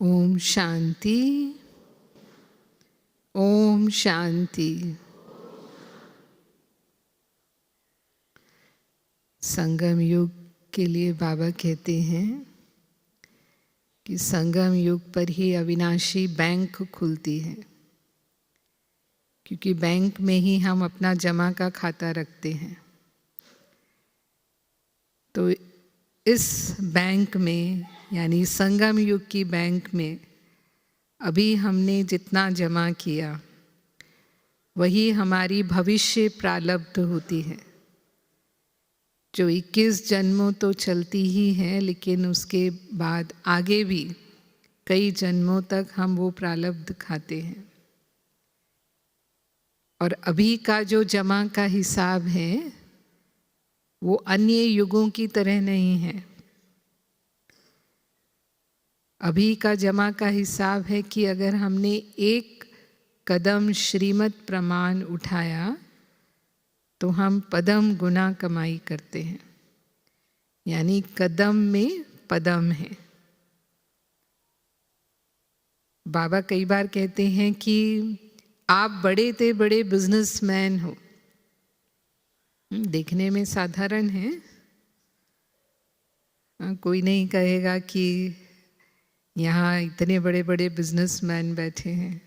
ओम शांति, ओम शांति। संगम युग के लिए बाबा कहते हैं कि संगम युग पर ही अविनाशी बैंक खुलती है, क्योंकि बैंक में ही हम अपना जमा का खाता रखते हैं। तो इस बैंक में यानी संगम युग की बैंक में अभी हमने जितना जमा किया वही हमारी भविष्य प्रारब्ध होती है, जो 21 जन्मों तो चलती ही है, लेकिन उसके बाद आगे भी कई जन्मों तक हम वो प्रारब्ध खाते हैं। और अभी का जो जमा का हिसाब है वो अन्य युगों की तरह नहीं है। अभी का जमा का हिसाब है कि अगर हमने एक कदम श्रीमत प्रमाण उठाया तो हम पदम गुना कमाई करते हैं, यानी कदम में पदम है। बाबा कई बार कहते हैं कि आप बड़े से बड़े बिजनेसमैन हो। देखने में साधारण है, कोई नहीं कहेगा कि यहाँ इतने बड़े बड़े बिजनेसमैन बैठे हैं।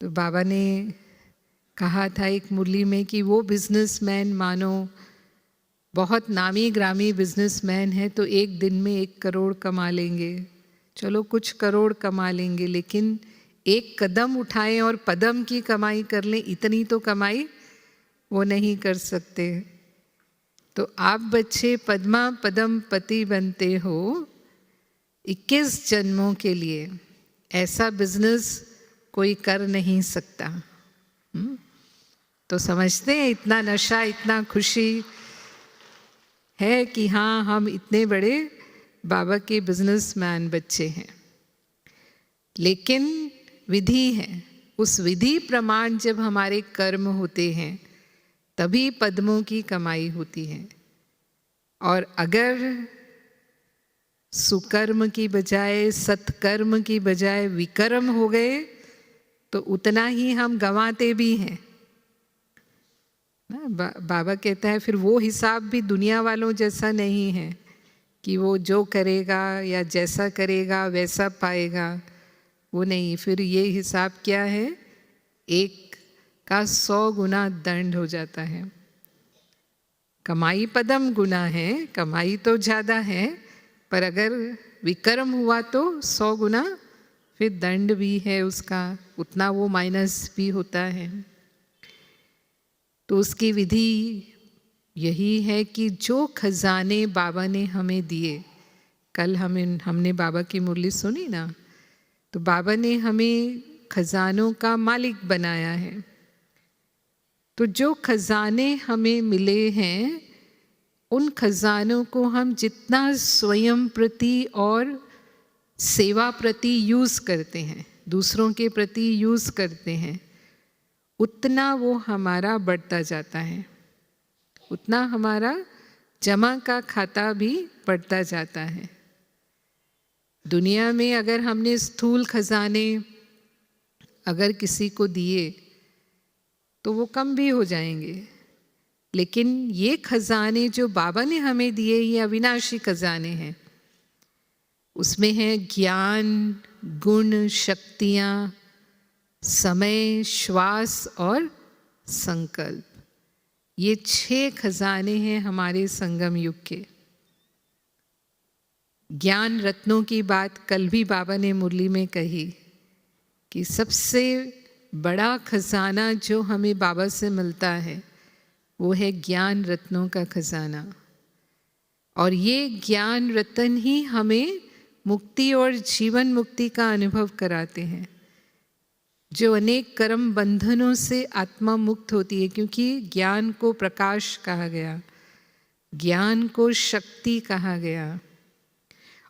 तो बाबा ने कहा था एक मुरली में कि वो बिजनेसमैन मानो बहुत नामी ग्रामी बिजनेसमैन है तो एक दिन में 1 करोड़ कमा लेंगे, चलो कुछ करोड़ कमा लेंगे, लेकिन एक कदम उठाएं और पदम की कमाई कर लें, इतनी तो कमाई वो नहीं कर सकते। तो आप बच्चे पद्मा पदम पति बनते हो 21 जन्मों के लिए। ऐसा बिजनेस कोई कर नहीं सकता। तो समझते हैं इतना नशा, इतना खुशी है कि हाँ, हम इतने बड़े बाबा के बिजनेसमैन बच्चे हैं। लेकिन विधि है, उस विधि प्रमाण जब हमारे कर्म होते हैं तभी पद्मों की कमाई होती है। और अगर सुकर्म की बजाय सत्कर्म की बजाय विकर्म हो गए तो उतना ही हम गंवाते भी हैं। बाबा कहता है फिर वो हिसाब भी दुनिया वालों जैसा नहीं है कि वो जो करेगा या जैसा करेगा वैसा पाएगा, वो नहीं। फिर ये हिसाब क्या है, 1 का 100 गुना दंड हो जाता है। कमाई पदम गुना है, कमाई तो ज़्यादा है, पर अगर विकर्म हुआ तो 100 गुना फिर दंड भी है उसका, उतना वो माइनस भी होता है। तो उसकी विधि यही है कि जो खजाने बाबा ने हमें दिए, कल हमने बाबा की मुरली सुनी ना, तो बाबा ने हमें खजानों का मालिक बनाया है। तो जो खजाने हमें मिले हैं उन खजानों को हम जितना स्वयं प्रति और सेवा प्रति यूज़ करते हैं, दूसरों के प्रति यूज़ करते हैं, उतना वो हमारा बढ़ता जाता है, उतना हमारा जमा का खाता भी बढ़ता जाता है। दुनिया में अगर हमने स्थूल खजाने अगर किसी को दिए तो वो कम भी हो जाएंगे, लेकिन ये खजाने जो बाबा ने हमें दिए ये अविनाशी खजाने हैं। उसमें है ज्ञान, गुण, शक्तियाँ, समय, श्वास और संकल्प। ये 6 खजाने हैं हमारे संगम युग के। ज्ञान रत्नों की बात कल भी बाबा ने मुरली में कही कि सबसे बड़ा खजाना जो हमें बाबा से मिलता है वो है ज्ञान रत्नों का खजाना। और ये ज्ञान रत्न ही हमें मुक्ति और जीवन मुक्ति का अनुभव कराते हैं। जो अनेक कर्म बंधनों से आत्मा मुक्त होती है, क्योंकि ज्ञान को प्रकाश कहा गया, ज्ञान को शक्ति कहा गया,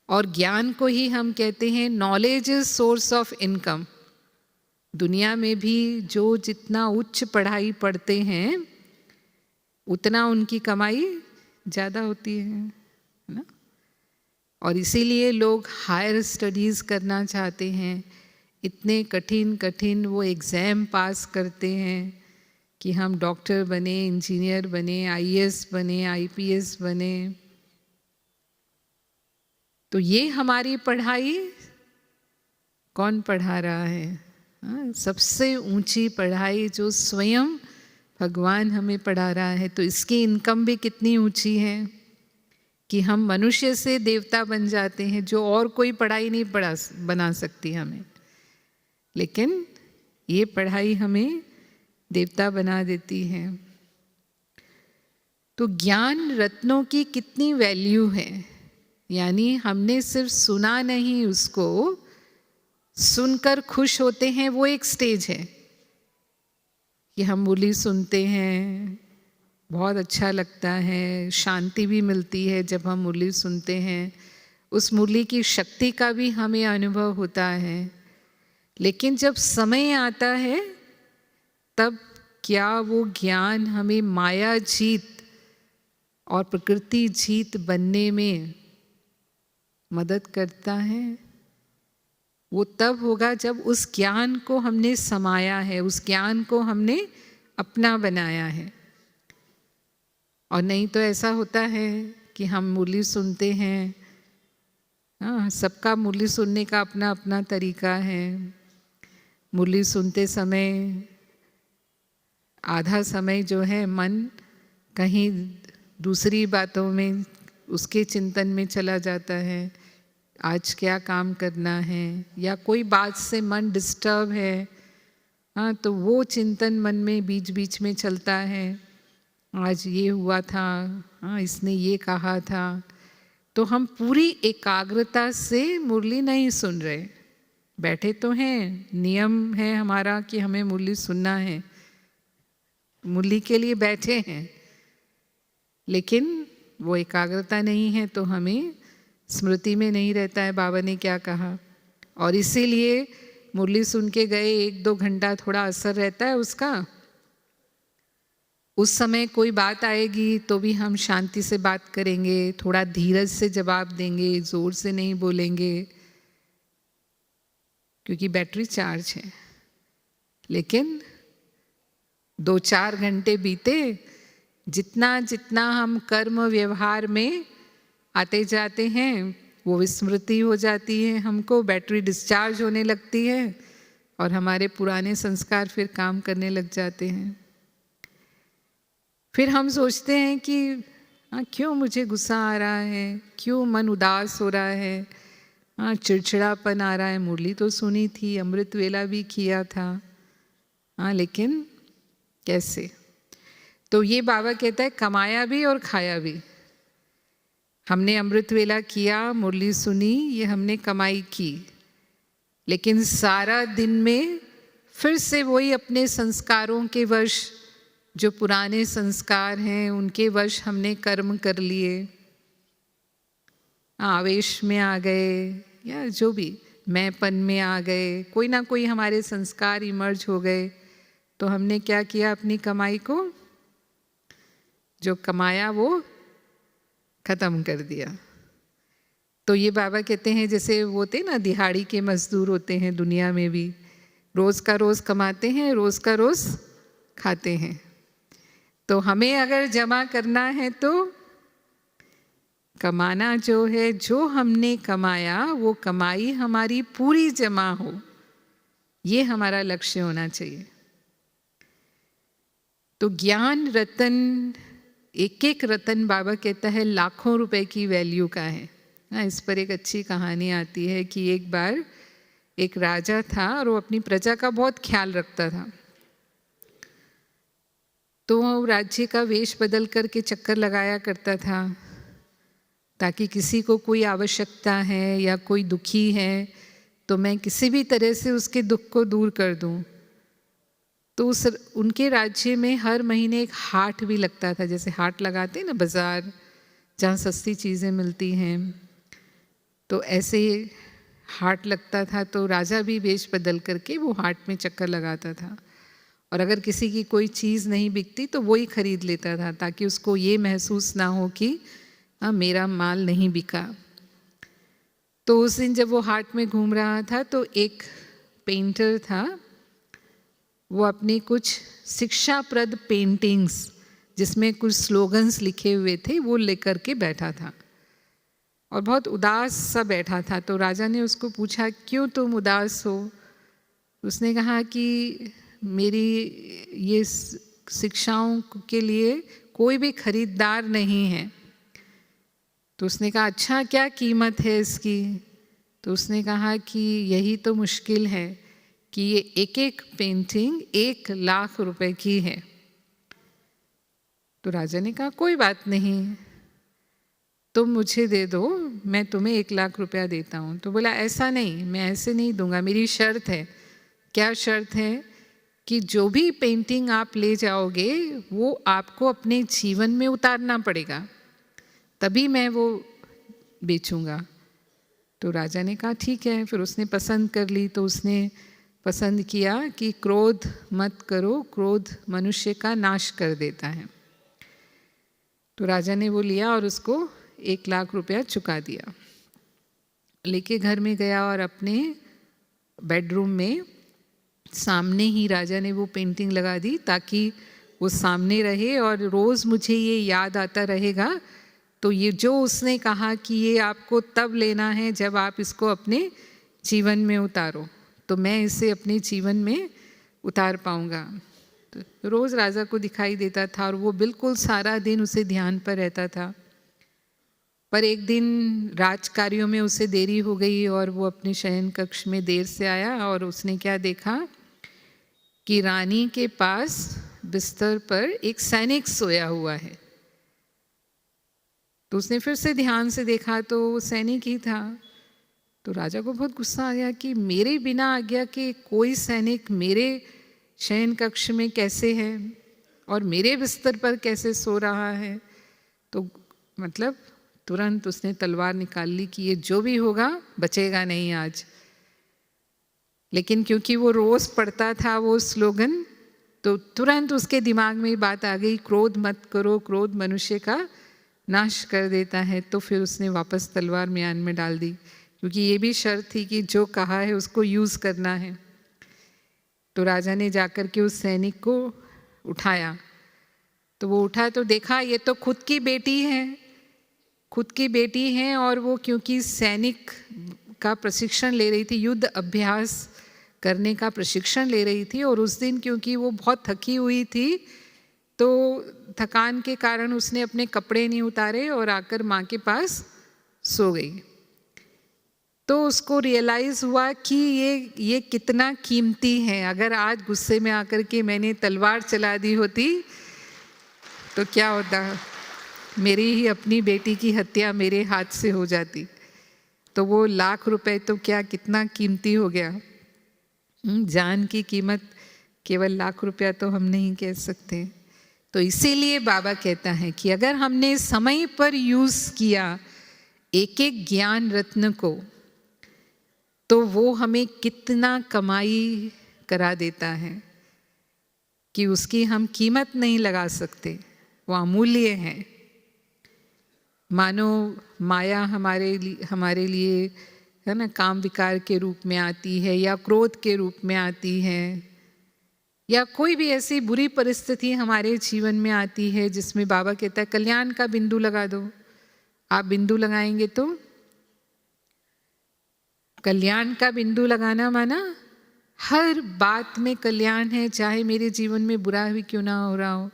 और ज्ञान को ही हम कहते हैं knowledge is source of income. दुनिया में भी जो जितना उच्च पढ़ाई पढ़ते हैं उतना उनकी कमाई ज़्यादा होती है ना। और इसीलिए लोग हायर स्टडीज़ करना चाहते हैं, इतने कठिन कठिन वो एग्ज़ाम पास करते हैं कि हम डॉक्टर बने, इंजीनियर बने, आईएएस बने, आईपीएस बने। तो ये हमारी पढ़ाई कौन पढ़ा रहा है? हाँ, सबसे ऊंची पढ़ाई जो स्वयं भगवान हमें पढ़ा रहा है। तो इसकी इनकम भी कितनी ऊंची है कि हम मनुष्य से देवता बन जाते हैं, जो और कोई पढ़ाई नहीं बना सकती हमें, लेकिन ये पढ़ाई हमें देवता बना देती है। तो ज्ञान रत्नों की कितनी वैल्यू है, यानी हमने सिर्फ सुना नहीं, उसको सुनकर खुश होते हैं, वो एक स्टेज है कि हम मुरली सुनते हैं, बहुत अच्छा लगता है, शांति भी मिलती है जब हम मुरली सुनते हैं, उस मुरली की शक्ति का भी हमें अनुभव होता है। लेकिन जब समय आता है तब क्या वो ज्ञान हमें माया जीत और प्रकृति जीत बनने में मदद करता है? वो तब होगा जब उस ज्ञान को हमने समाया है, उस ज्ञान को हमने अपना बनाया है। और नहीं तो ऐसा होता है कि हम मुरली सुनते हैं, हाँ, सबका मुरली सुनने का अपना अपना तरीका है। मुरली सुनते समय आधा समय जो है मन कहीं दूसरी बातों में, उसके चिंतन में चला जाता है, आज क्या काम करना है, या कोई बात से मन डिस्टर्ब है, हाँ, तो वो चिंतन मन में बीच बीच में चलता है, आज ये हुआ था, हाँ, इसने ये कहा था। तो हम पूरी एकाग्रता से मुरली नहीं सुन रहे, बैठे तो हैं, नियम है हमारा कि हमें मुरली सुनना है, मुरली के लिए बैठे हैं, लेकिन वो एकाग्रता नहीं है, तो हमें स्मृति में नहीं रहता है बाबा ने क्या कहा। और इसीलिए मुरली सुन के गए, 1-2 घंटा थोड़ा असर रहता है उसका, उस समय कोई बात आएगी तो भी हम शांति से बात करेंगे, थोड़ा धीरज से जवाब देंगे, ज़ोर से नहीं बोलेंगे, क्योंकि बैटरी चार्ज है। लेकिन 2-4 घंटे बीते, जितना जितना हम कर्म व्यवहार में आते जाते हैं, वो विस्मृति हो जाती है, हमको बैटरी डिस्चार्ज होने लगती है और हमारे पुराने संस्कार फिर काम करने लग जाते हैं। फिर हम सोचते हैं कि हाँ, क्यों मुझे गुस्सा आ रहा है, क्यों मन उदास हो रहा है, हाँ, चिड़चिड़ापन आ रहा है, मुरली तो सुनी थी, अमृत वेला भी किया था, हाँ, लेकिन कैसे? तो ये बाबा कहता है कमाया भी और खाया भी। हमने अमृत वेला किया, मुरली सुनी, ये हमने कमाई की, लेकिन सारा दिन में फिर से वही अपने संस्कारों के वश, जो पुराने संस्कार हैं उनके वश हमने कर्म कर लिए, आवेश में आ गए, या जो भी मैंपन में आ गए, कोई ना कोई हमारे संस्कार इमर्ज हो गए, तो हमने क्या किया, अपनी कमाई को जो कमाया वो ख़त्म कर दिया। तो ये बाबा कहते हैं जैसे वो होते ना दिहाड़ी के मजदूर होते हैं दुनिया में भी, रोज़ का रोज़ कमाते हैं, रोज़ का रोज़ खाते हैं। तो हमें अगर जमा करना है तो कमाना जो है, जो हमने कमाया वो कमाई हमारी पूरी जमा हो, ये हमारा लक्ष्य होना चाहिए। तो ज्ञान रतन, एक एक रतन बाबा कहता है लाखों रुपए की वैल्यू का है। इस पर एक अच्छी कहानी आती है कि एक बार एक राजा था और वो अपनी प्रजा का बहुत ख्याल रखता था। तो वो राज्य का वेश बदल करके चक्कर लगाया करता था, ताकि किसी को कोई आवश्यकता है या कोई दुखी है तो मैं किसी भी तरह से उसके दुख को दूर कर दूं। तो उनके राज्य में हर महीने एक हाट भी लगता था, जैसे हाट लगाते हैं ना बाज़ार, जहाँ सस्ती चीज़ें मिलती हैं, तो ऐसे हाट लगता था। तो राजा भी वेश बदल करके वो हाट में चक्कर लगाता था, और अगर किसी की कोई चीज़ नहीं बिकती तो वो ही खरीद लेता था, ताकि उसको ये महसूस ना हो कि हाँ मेरा माल नहीं बिका। तो उस दिन जब वो हाट में घूम रहा था तो एक पेंटर था, वो अपनी कुछ शिक्षाप्रद पेंटिंग्स जिसमें कुछ स्लोगन्स लिखे हुए थे वो लेकर के बैठा था और बहुत उदास सा बैठा था। तो राजा ने उसको पूछा, क्यों तुम उदास हो? उसने कहा कि मेरी ये शिक्षाओं के लिए कोई भी खरीदार नहीं है। तो उसने कहा, अच्छा क्या कीमत है इसकी? तो उसने कहा कि यही तो मुश्किल है कि ये एक एक पेंटिंग 1,00,000 रुपए की है। तो राजा ने कहा, कोई बात नहीं, तुम मुझे दे दो, मैं तुम्हें 1,00,000 रुपया देता हूँ। तो बोला, ऐसा नहीं, मैं ऐसे नहीं दूंगा, मेरी शर्त है। क्या शर्त है? कि जो भी पेंटिंग आप ले जाओगे वो आपको अपने जीवन में उतारना पड़ेगा, तभी मैं वो बेचूंगा। तो राजा ने कहा ठीक है। फिर उसने पसंद कर ली। तो उसने पसंद किया कि क्रोध मत करो, क्रोध मनुष्य का नाश कर देता है। तो राजा ने वो लिया और उसको 1,00,000 रुपया चुका दिया। लेके घर में गया और अपने बेडरूम में सामने ही राजा ने वो पेंटिंग लगा दी ताकि वो सामने रहे और रोज़ मुझे ये याद आता रहेगा। तो ये जो उसने कहा कि ये आपको तब लेना है जब आप इसको अपने जीवन में उतारो, तो मैं इसे अपने जीवन में उतार पाऊंगा। तो रोज़ राजा को दिखाई देता था और वो बिल्कुल सारा दिन उसे ध्यान पर रहता था। पर एक दिन राज कार्यों में उसे देरी हो गई और वो अपने शयन कक्ष में देर से आया और उसने क्या देखा कि रानी के पास बिस्तर पर एक सैनिक सोया हुआ है। तो उसने फिर से ध्यान से देखा तो वो सैनिक ही था। तो राजा को बहुत गुस्सा आ गया कि मेरे बिना आज्ञा के कोई सैनिक मेरे शयन कक्ष में कैसे है और मेरे बिस्तर पर कैसे सो रहा है। तो मतलब तुरंत उसने तलवार निकाल ली कि ये जो भी होगा बचेगा नहीं आज। लेकिन क्योंकि वो रोज़ पढ़ता था वो स्लोगन, तो तुरंत उसके दिमाग में बात आ गई, क्रोध मत करो, क्रोध मनुष्य का नाश कर देता है। तो फिर उसने वापस तलवार म्यान में डाल दी, क्योंकि ये भी शर्त थी कि जो कहा है उसको यूज़ करना है। तो राजा ने जाकर के उस सैनिक को उठाया। तो वो उठा तो देखा ये तो खुद की बेटी है, खुद की बेटी है। और वो क्योंकि सैनिक का प्रशिक्षण ले रही थी, युद्ध अभ्यास करने का प्रशिक्षण ले रही थी, और उस दिन क्योंकि वो बहुत थकी हुई थी तो थकान के कारण उसने अपने कपड़े नहीं उतारे और आकर माँ के पास सो गई। तो उसको रियलाइज़ हुआ कि ये कितना कीमती है। अगर आज गुस्से में आकर के मैंने तलवार चला दी होती तो क्या होता, मेरी ही अपनी बेटी की हत्या मेरे हाथ से हो जाती। तो वो 1,00,000 रुपए तो क्या कितना कीमती हो गया। जान की कीमत केवल 1,00,000 रुपया तो हम नहीं कह सकते। तो इसीलिए बाबा कहता है कि अगर हमने समय पर यूज़ किया एक एक ज्ञान रत्न को, तो वो हमें कितना कमाई करा देता है कि उसकी हम कीमत नहीं लगा सकते, वो अमूल्य है। मानो माया हमारे लिए है ना, काम विकार के रूप में आती है या क्रोध के रूप में आती है, या कोई भी ऐसी बुरी परिस्थिति हमारे जीवन में आती है जिसमें बाबा कहता है कल्याण का बिंदु लगा दो। आप बिंदु लगाएंगे तो कल्याण का बिंदु लगाना माना हर बात में कल्याण है, चाहे मेरे जीवन में बुरा भी क्यों ना हो रहा हो,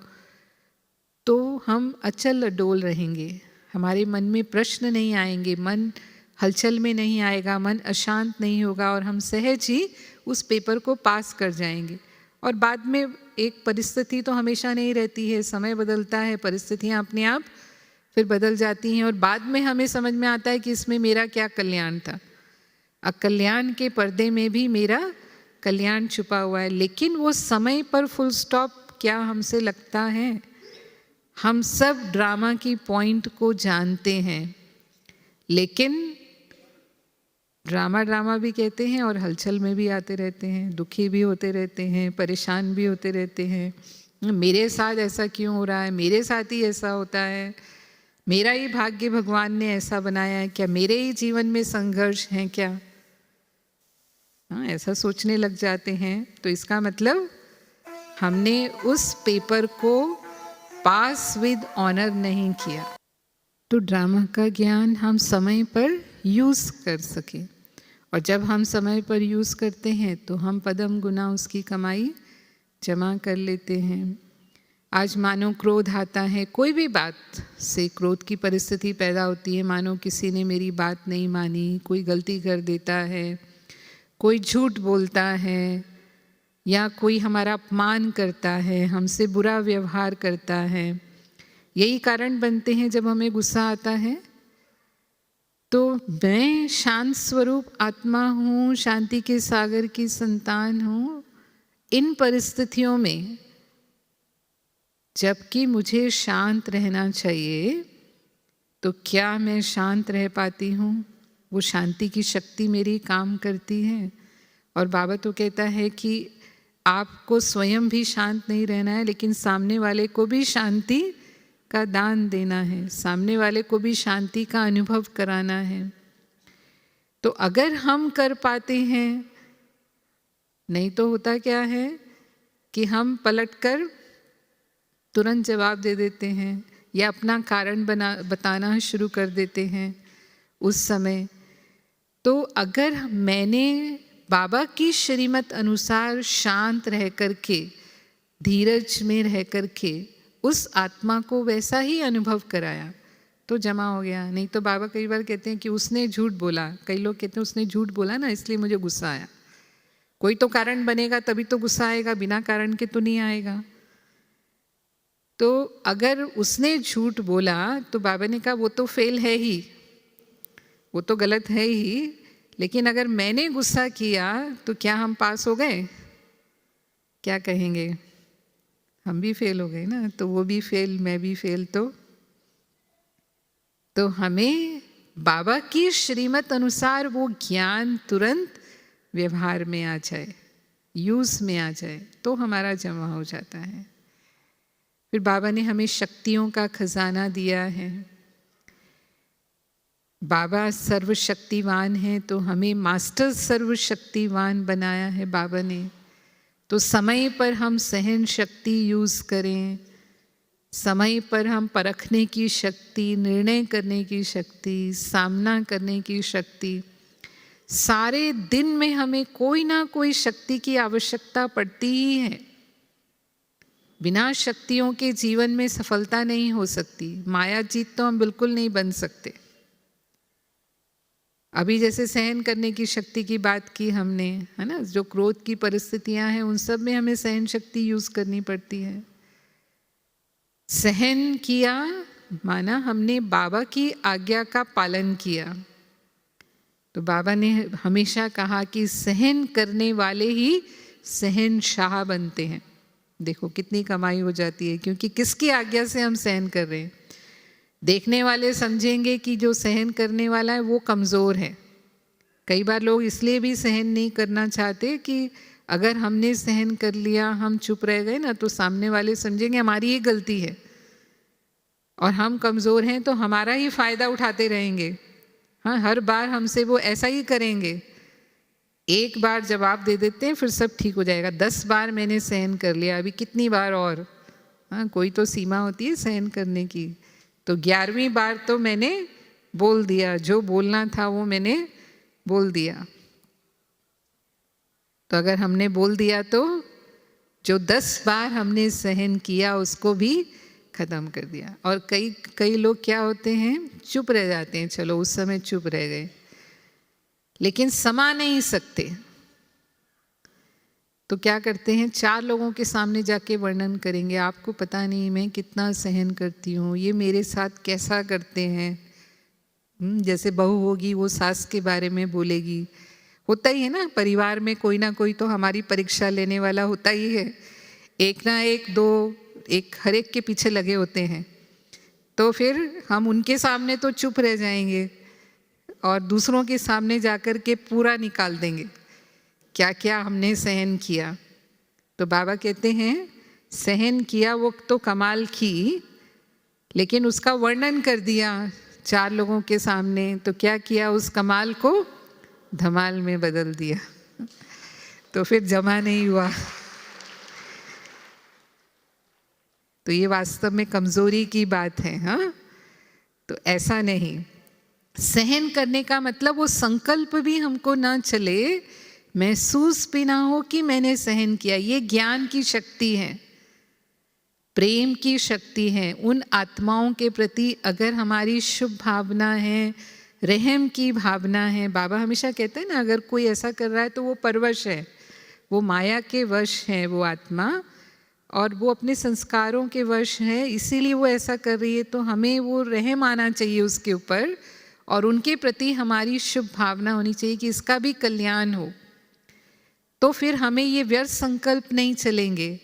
तो हम अचल अडोल रहेंगे। हमारे मन में प्रश्न नहीं आएंगे, मन हलचल में नहीं आएगा, मन अशांत नहीं होगा और हम सहज ही उस पेपर को पास कर जाएंगे। और बाद में एक परिस्थिति तो हमेशा नहीं रहती है, समय बदलता है, परिस्थितियाँ अपने आप फिर बदल जाती हैं और बाद में हमें समझ में आता है कि इसमें मेरा क्या कल्याण था। अकल्याण के पर्दे में भी मेरा कल्याण छुपा हुआ है। लेकिन वो समय पर फुल स्टॉप क्या हमसे लगता है? हम सब ड्रामा की पॉइंट को जानते हैं, लेकिन ड्रामा भी कहते हैं और हलचल में भी आते रहते हैं, दुखी भी होते रहते हैं, परेशान भी होते रहते हैं। मेरे साथ ऐसा क्यों हो रहा है, मेरे साथ ही ऐसा होता है, मेरा ही भाग्य भगवान ने ऐसा बनाया है क्या, मेरे ही जीवन में संघर्ष हैं क्या? हाँ, ऐसा सोचने लग जाते हैं। तो इसका मतलब हमने उस पेपर को पास विद ऑनर नहीं किया। तो ड्रामा का ज्ञान हम समय पर यूज़ कर सकें, और जब हम समय पर यूज़ करते हैं तो हम पदम गुना उसकी कमाई जमा कर लेते हैं। आज मानो क्रोध आता है, कोई भी बात से क्रोध की परिस्थिति पैदा होती है। मानो किसी ने मेरी बात नहीं मानी, कोई गलती कर देता है, कोई झूठ बोलता है, या कोई हमारा अपमान करता है, हमसे बुरा व्यवहार करता है। यही कारण बनते हैं जब हमें गुस्सा आता है। तो मैं शांत स्वरूप आत्मा हूँ, शांति के सागर की संतान हूँ। इन परिस्थितियों में जबकि मुझे शांत रहना चाहिए, तो क्या मैं शांत रह पाती हूँ? वो शांति की शक्ति मेरी काम करती है। और बाबा तो कहता है कि आपको स्वयं भी शांत नहीं रहना है, लेकिन सामने वाले को भी शांति का दान देना है, सामने वाले को भी शांति का अनुभव कराना है। तो अगर हम कर पाते हैं, नहीं तो होता क्या है कि हम पलटकर तुरंत जवाब दे देते हैं या अपना कारण बताना शुरू कर देते हैं उस समय। तो अगर मैंने बाबा की श्रीमत अनुसार शांत रह करके, धीरज में रह करके उस आत्मा को वैसा ही अनुभव कराया, तो जमा हो गया। नहीं तो बाबा कई बार कहते हैं कि उसने झूठ बोला। कई लोग कहते हैं उसने झूठ बोला ना, इसलिए मुझे गुस्सा आया। कोई तो कारण बनेगा तभी तो गुस्सा आएगा, बिना कारण के तो नहीं आएगा। तो अगर उसने झूठ बोला तो बाबा ने कहा वो तो फेल है ही, वो तो गलत है ही। लेकिन अगर मैंने गुस्सा किया तो क्या हम पास हो गए? क्या कहेंगे? हम भी फेल हो गए ना। तो वो भी फेल, मैं भी फेल। तो हमें बाबा की श्रीमत अनुसार वो ज्ञान तुरंत व्यवहार में आ जाए, यूज़ में आ जाए, तो हमारा जमा हो जाता है। फिर बाबा ने हमें शक्तियों का खजाना दिया है। बाबा सर्वशक्तिवान है, तो हमें मास्टर सर्वशक्तिवान बनाया है बाबा ने। तो समय पर हम सहन शक्ति यूज़ करें, समय पर हम परखने की शक्ति, निर्णय करने की शक्ति, सामना करने की शक्ति। सारे दिन में हमें कोई ना कोई शक्ति की आवश्यकता पड़ती ही है। बिना शक्तियों के जीवन में सफलता नहीं हो सकती। माया जीत तो हम बिल्कुल नहीं बन सकते। अभी जैसे सहन करने की शक्ति की बात की हमने, है ना, जो क्रोध की परिस्थितियां हैं उन सब में हमें सहन शक्ति यूज करनी पड़ती है। सहन किया माना हमने बाबा की आज्ञा का पालन किया। तो बाबा ने हमेशा कहा कि सहन करने वाले ही सहनशाह बनते हैं। देखो कितनी कमाई हो जाती है, क्योंकि किसकी आज्ञा से हम सहन कर रहे हैं। देखने वाले समझेंगे कि जो सहन करने वाला है वो कमज़ोर है। कई बार लोग इसलिए भी सहन नहीं करना चाहते कि अगर हमने सहन कर लिया, हम चुप रह गए ना, तो सामने वाले समझेंगे हमारी ही गलती है और हम कमज़ोर हैं, तो हमारा ही फ़ायदा उठाते रहेंगे। हाँ, हर बार हमसे वो ऐसा ही करेंगे। एक बार जवाब दे देते हैं फिर सब ठीक हो जाएगा। 10 बार मैंने सहन कर लिया, अभी कितनी बार और? हाँ, कोई तो सीमा होती है सहन करने की। तो 11वीं बार तो मैंने बोल दिया, जो बोलना था वो मैंने बोल दिया। तो अगर हमने बोल दिया तो जो 10 बार हमने सहन किया उसको भी ख़त्म कर दिया। और कई लोग क्या होते हैं, चुप रह जाते हैं। चलो उस समय चुप रह गए, लेकिन समा नहीं सकते। तो क्या करते हैं, 4 लोगों के सामने जाके वर्णन करेंगे, आपको पता नहीं मैं कितना सहन करती हूँ, ये मेरे साथ कैसा करते हैं। जैसे बहू होगी वो सास के बारे में बोलेगी। होता ही है ना, परिवार में कोई ना कोई तो हमारी परीक्षा लेने वाला होता ही है। एक ना एक, दो, एक हर एक के पीछे लगे होते हैं। तो फिर हम उनके सामने तो चुप रह जाएंगे और दूसरों के सामने जाकर के पूरा निकाल देंगे क्या क्या हमने सहन किया। तो बाबा कहते हैं सहन किया वो तो कमाल की, लेकिन उसका वर्णन कर दिया 4 लोगों के सामने, तो क्या किया, उस कमाल को धमाल में बदल दिया। तो फिर जमा नहीं हुआ। तो ये वास्तव में कमजोरी की बात है। हाँ, तो ऐसा नहीं। सहन करने का मतलब वो संकल्प भी हमको ना चले, महसूस भी ना हो कि मैंने सहन किया। ये ज्ञान की शक्ति है, प्रेम की शक्ति है। उन आत्माओं के प्रति अगर हमारी शुभ भावना है, रहम की भावना है, बाबा हमेशा कहते हैं ना, अगर कोई ऐसा कर रहा है तो वो परवश है, वो माया के वश है वो आत्मा, और वो अपने संस्कारों के वश है, इसीलिए वो ऐसा कर रही है। तो हमें वो रहम आना चाहिए उसके ऊपर, और उनके प्रति हमारी शुभ भावना होनी चाहिए कि इसका भी कल्याण हो। तो फिर हमें ये व्यर्थ संकल्प नहीं चलेंगे,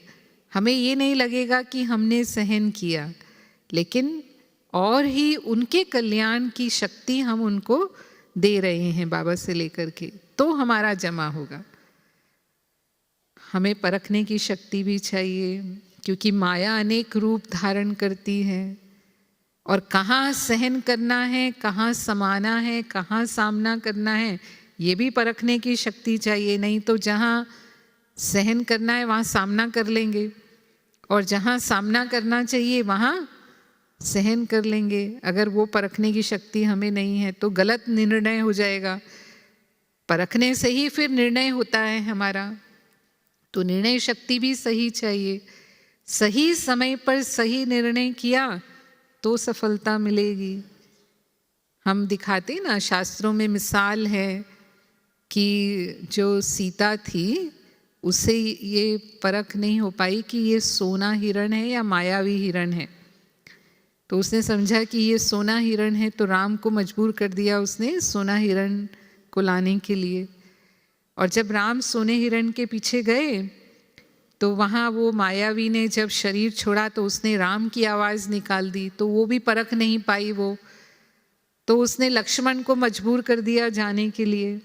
हमें ये नहीं लगेगा कि हमने सहन किया, लेकिन और ही उनके कल्याण की शक्ति हम उनको दे रहे हैं बाबा से लेकर के, तो हमारा जमा होगा। हमें परखने की शक्ति भी चाहिए, क्योंकि माया अनेक रूप धारण करती है, और कहाँ सहन करना है, कहाँ समाना है, कहाँ सामना करना है, ये भी परखने की शक्ति चाहिए। नहीं तो जहाँ सहन करना है वहाँ सामना कर लेंगे, और जहाँ सामना करना चाहिए वहाँ सहन कर लेंगे। अगर वो परखने की शक्ति हमें नहीं है तो गलत निर्णय हो जाएगा। परखने से ही फिर निर्णय होता है हमारा, तो निर्णय शक्ति भी सही चाहिए। सही समय पर सही निर्णय किया तो सफलता मिलेगी। हम दिखाते ना, शास्त्रों में मिसाल है कि जो सीता थी उससे ये परख नहीं हो पाई कि ये सोना हिरण है या मायावी हिरण है। तो उसने समझा कि ये सोना हिरण है, तो राम को मजबूर कर दिया उसने सोना हिरण को लाने के लिए। और जब राम सोने हिरण के पीछे गए तो वहाँ वो मायावी ने जब शरीर छोड़ा तो उसने राम की आवाज़ निकाल दी, तो वो भी परख नहीं पाई वो। तो उसने लक्ष्मण को मजबूर कर दिया जाने के लिए।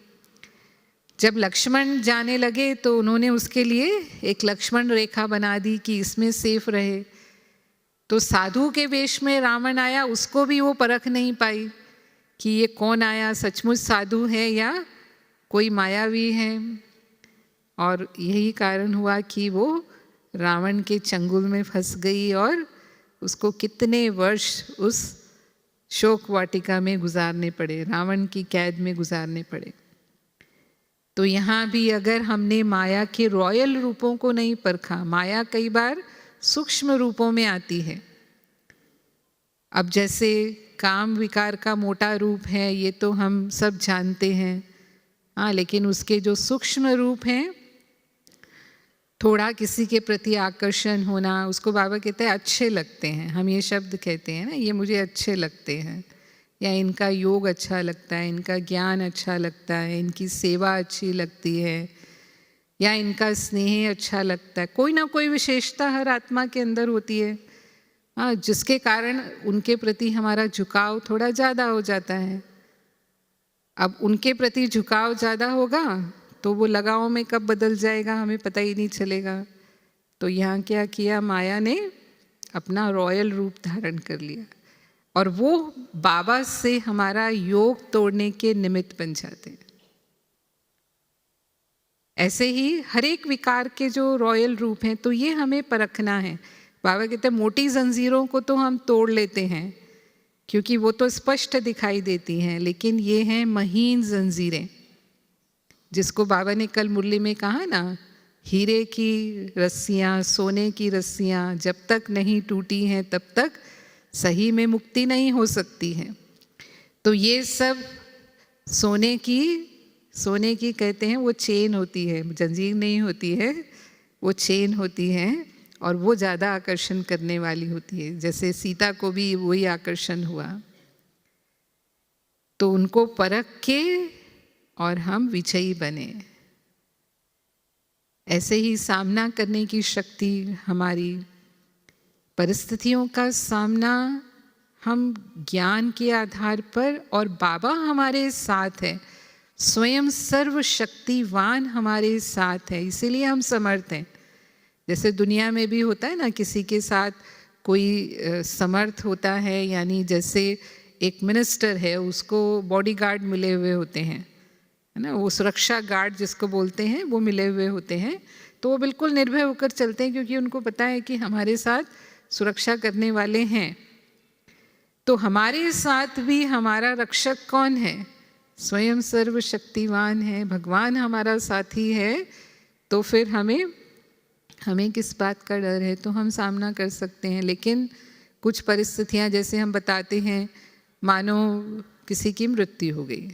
जब लक्ष्मण जाने लगे तो उन्होंने उसके लिए एक लक्ष्मण रेखा बना दी कि इसमें सेफ रहे। तो साधु के वेश में रावण आया, उसको भी वो परख नहीं पाई कि ये कौन आया, सचमुच साधु है या कोई मायावी है। और यही कारण हुआ कि वो रावण के चंगुल में फंस गई, और उसको कितने वर्ष उस शोक वाटिका में गुजारने पड़े, रावण की कैद में गुजारने पड़े। तो यहाँ भी अगर हमने माया के रॉयल रूपों को नहीं परखा, माया कई बार सूक्ष्म रूपों में आती है। अब जैसे काम विकार का मोटा रूप है, ये तो हम सब जानते हैं। हाँ, लेकिन उसके जो सूक्ष्म रूप हैं, थोड़ा किसी के प्रति आकर्षण होना, उसको बाबा कहते हैं अच्छे लगते हैं। हम ये शब्द कहते हैं ना, ये मुझे अच्छे लगते हैं, या इनका योग अच्छा लगता है, इनका ज्ञान अच्छा लगता है, इनकी सेवा अच्छी लगती है, या इनका स्नेह अच्छा लगता है। कोई ना कोई विशेषता हर आत्मा के अंदर होती है, हाँ, जिसके कारण उनके प्रति हमारा झुकाव थोड़ा ज़्यादा हो जाता है। अब उनके प्रति झुकाव ज़्यादा होगा तो वो लगाव में कब बदल जाएगा हमें पता ही नहीं चलेगा। तो यहाँ क्या किया, माया ने अपना रॉयल रूप धारण कर लिया, और वो बाबा से हमारा योग तोड़ने के निमित्त बन जाते हैं। ऐसे ही हर एक विकार के जो रॉयल रूप हैं, तो ये हमें परखना है। बाबा कहते हैं मोटी जंजीरों को तो हम तोड़ लेते हैं क्योंकि वो तो स्पष्ट दिखाई देती हैं, लेकिन ये हैं महीन जंजीरें, जिसको बाबा ने कल मुरली में कहा ना, हीरे की रस्सियाँ, सोने की रस्सियाँ जब तक नहीं टूटी हैं तब तक सही में मुक्ति नहीं हो सकती है। तो ये सब सोने की कहते हैं, वो चेन होती है, जंजीर नहीं होती है, वो चेन होती है, और वो ज़्यादा आकर्षण करने वाली होती है। जैसे सीता को भी वही आकर्षण हुआ। तो उनको परख के और हम विजयी बने। ऐसे ही सामना करने की शक्ति हमारी, परिस्थितियों का सामना हम ज्ञान के आधार पर, और बाबा हमारे साथ है, स्वयं सर्वशक्तिवान हमारे साथ है, इसीलिए हम समर्थ हैं। जैसे दुनिया में भी होता है ना, किसी के साथ कोई समर्थ होता है, यानी जैसे एक मिनिस्टर है उसको बॉडीगार्ड मिले हुए होते हैं, है ना, वो सुरक्षा गार्ड जिसको बोलते हैं वो मिले हुए होते हैं, तो वो बिल्कुल निर्भय होकर चलते हैं क्योंकि उनको पता है कि हमारे साथ सुरक्षा करने वाले हैं। तो हमारे साथ भी हमारा रक्षक कौन है? स्वयं सर्वशक्तिवान है, भगवान हमारा साथी है। तो फिर हमें किस बात का डर है? तो हम सामना कर सकते हैं। लेकिन कुछ परिस्थितियां, जैसे हम बताते हैं, मानो किसी की मृत्यु हो गई,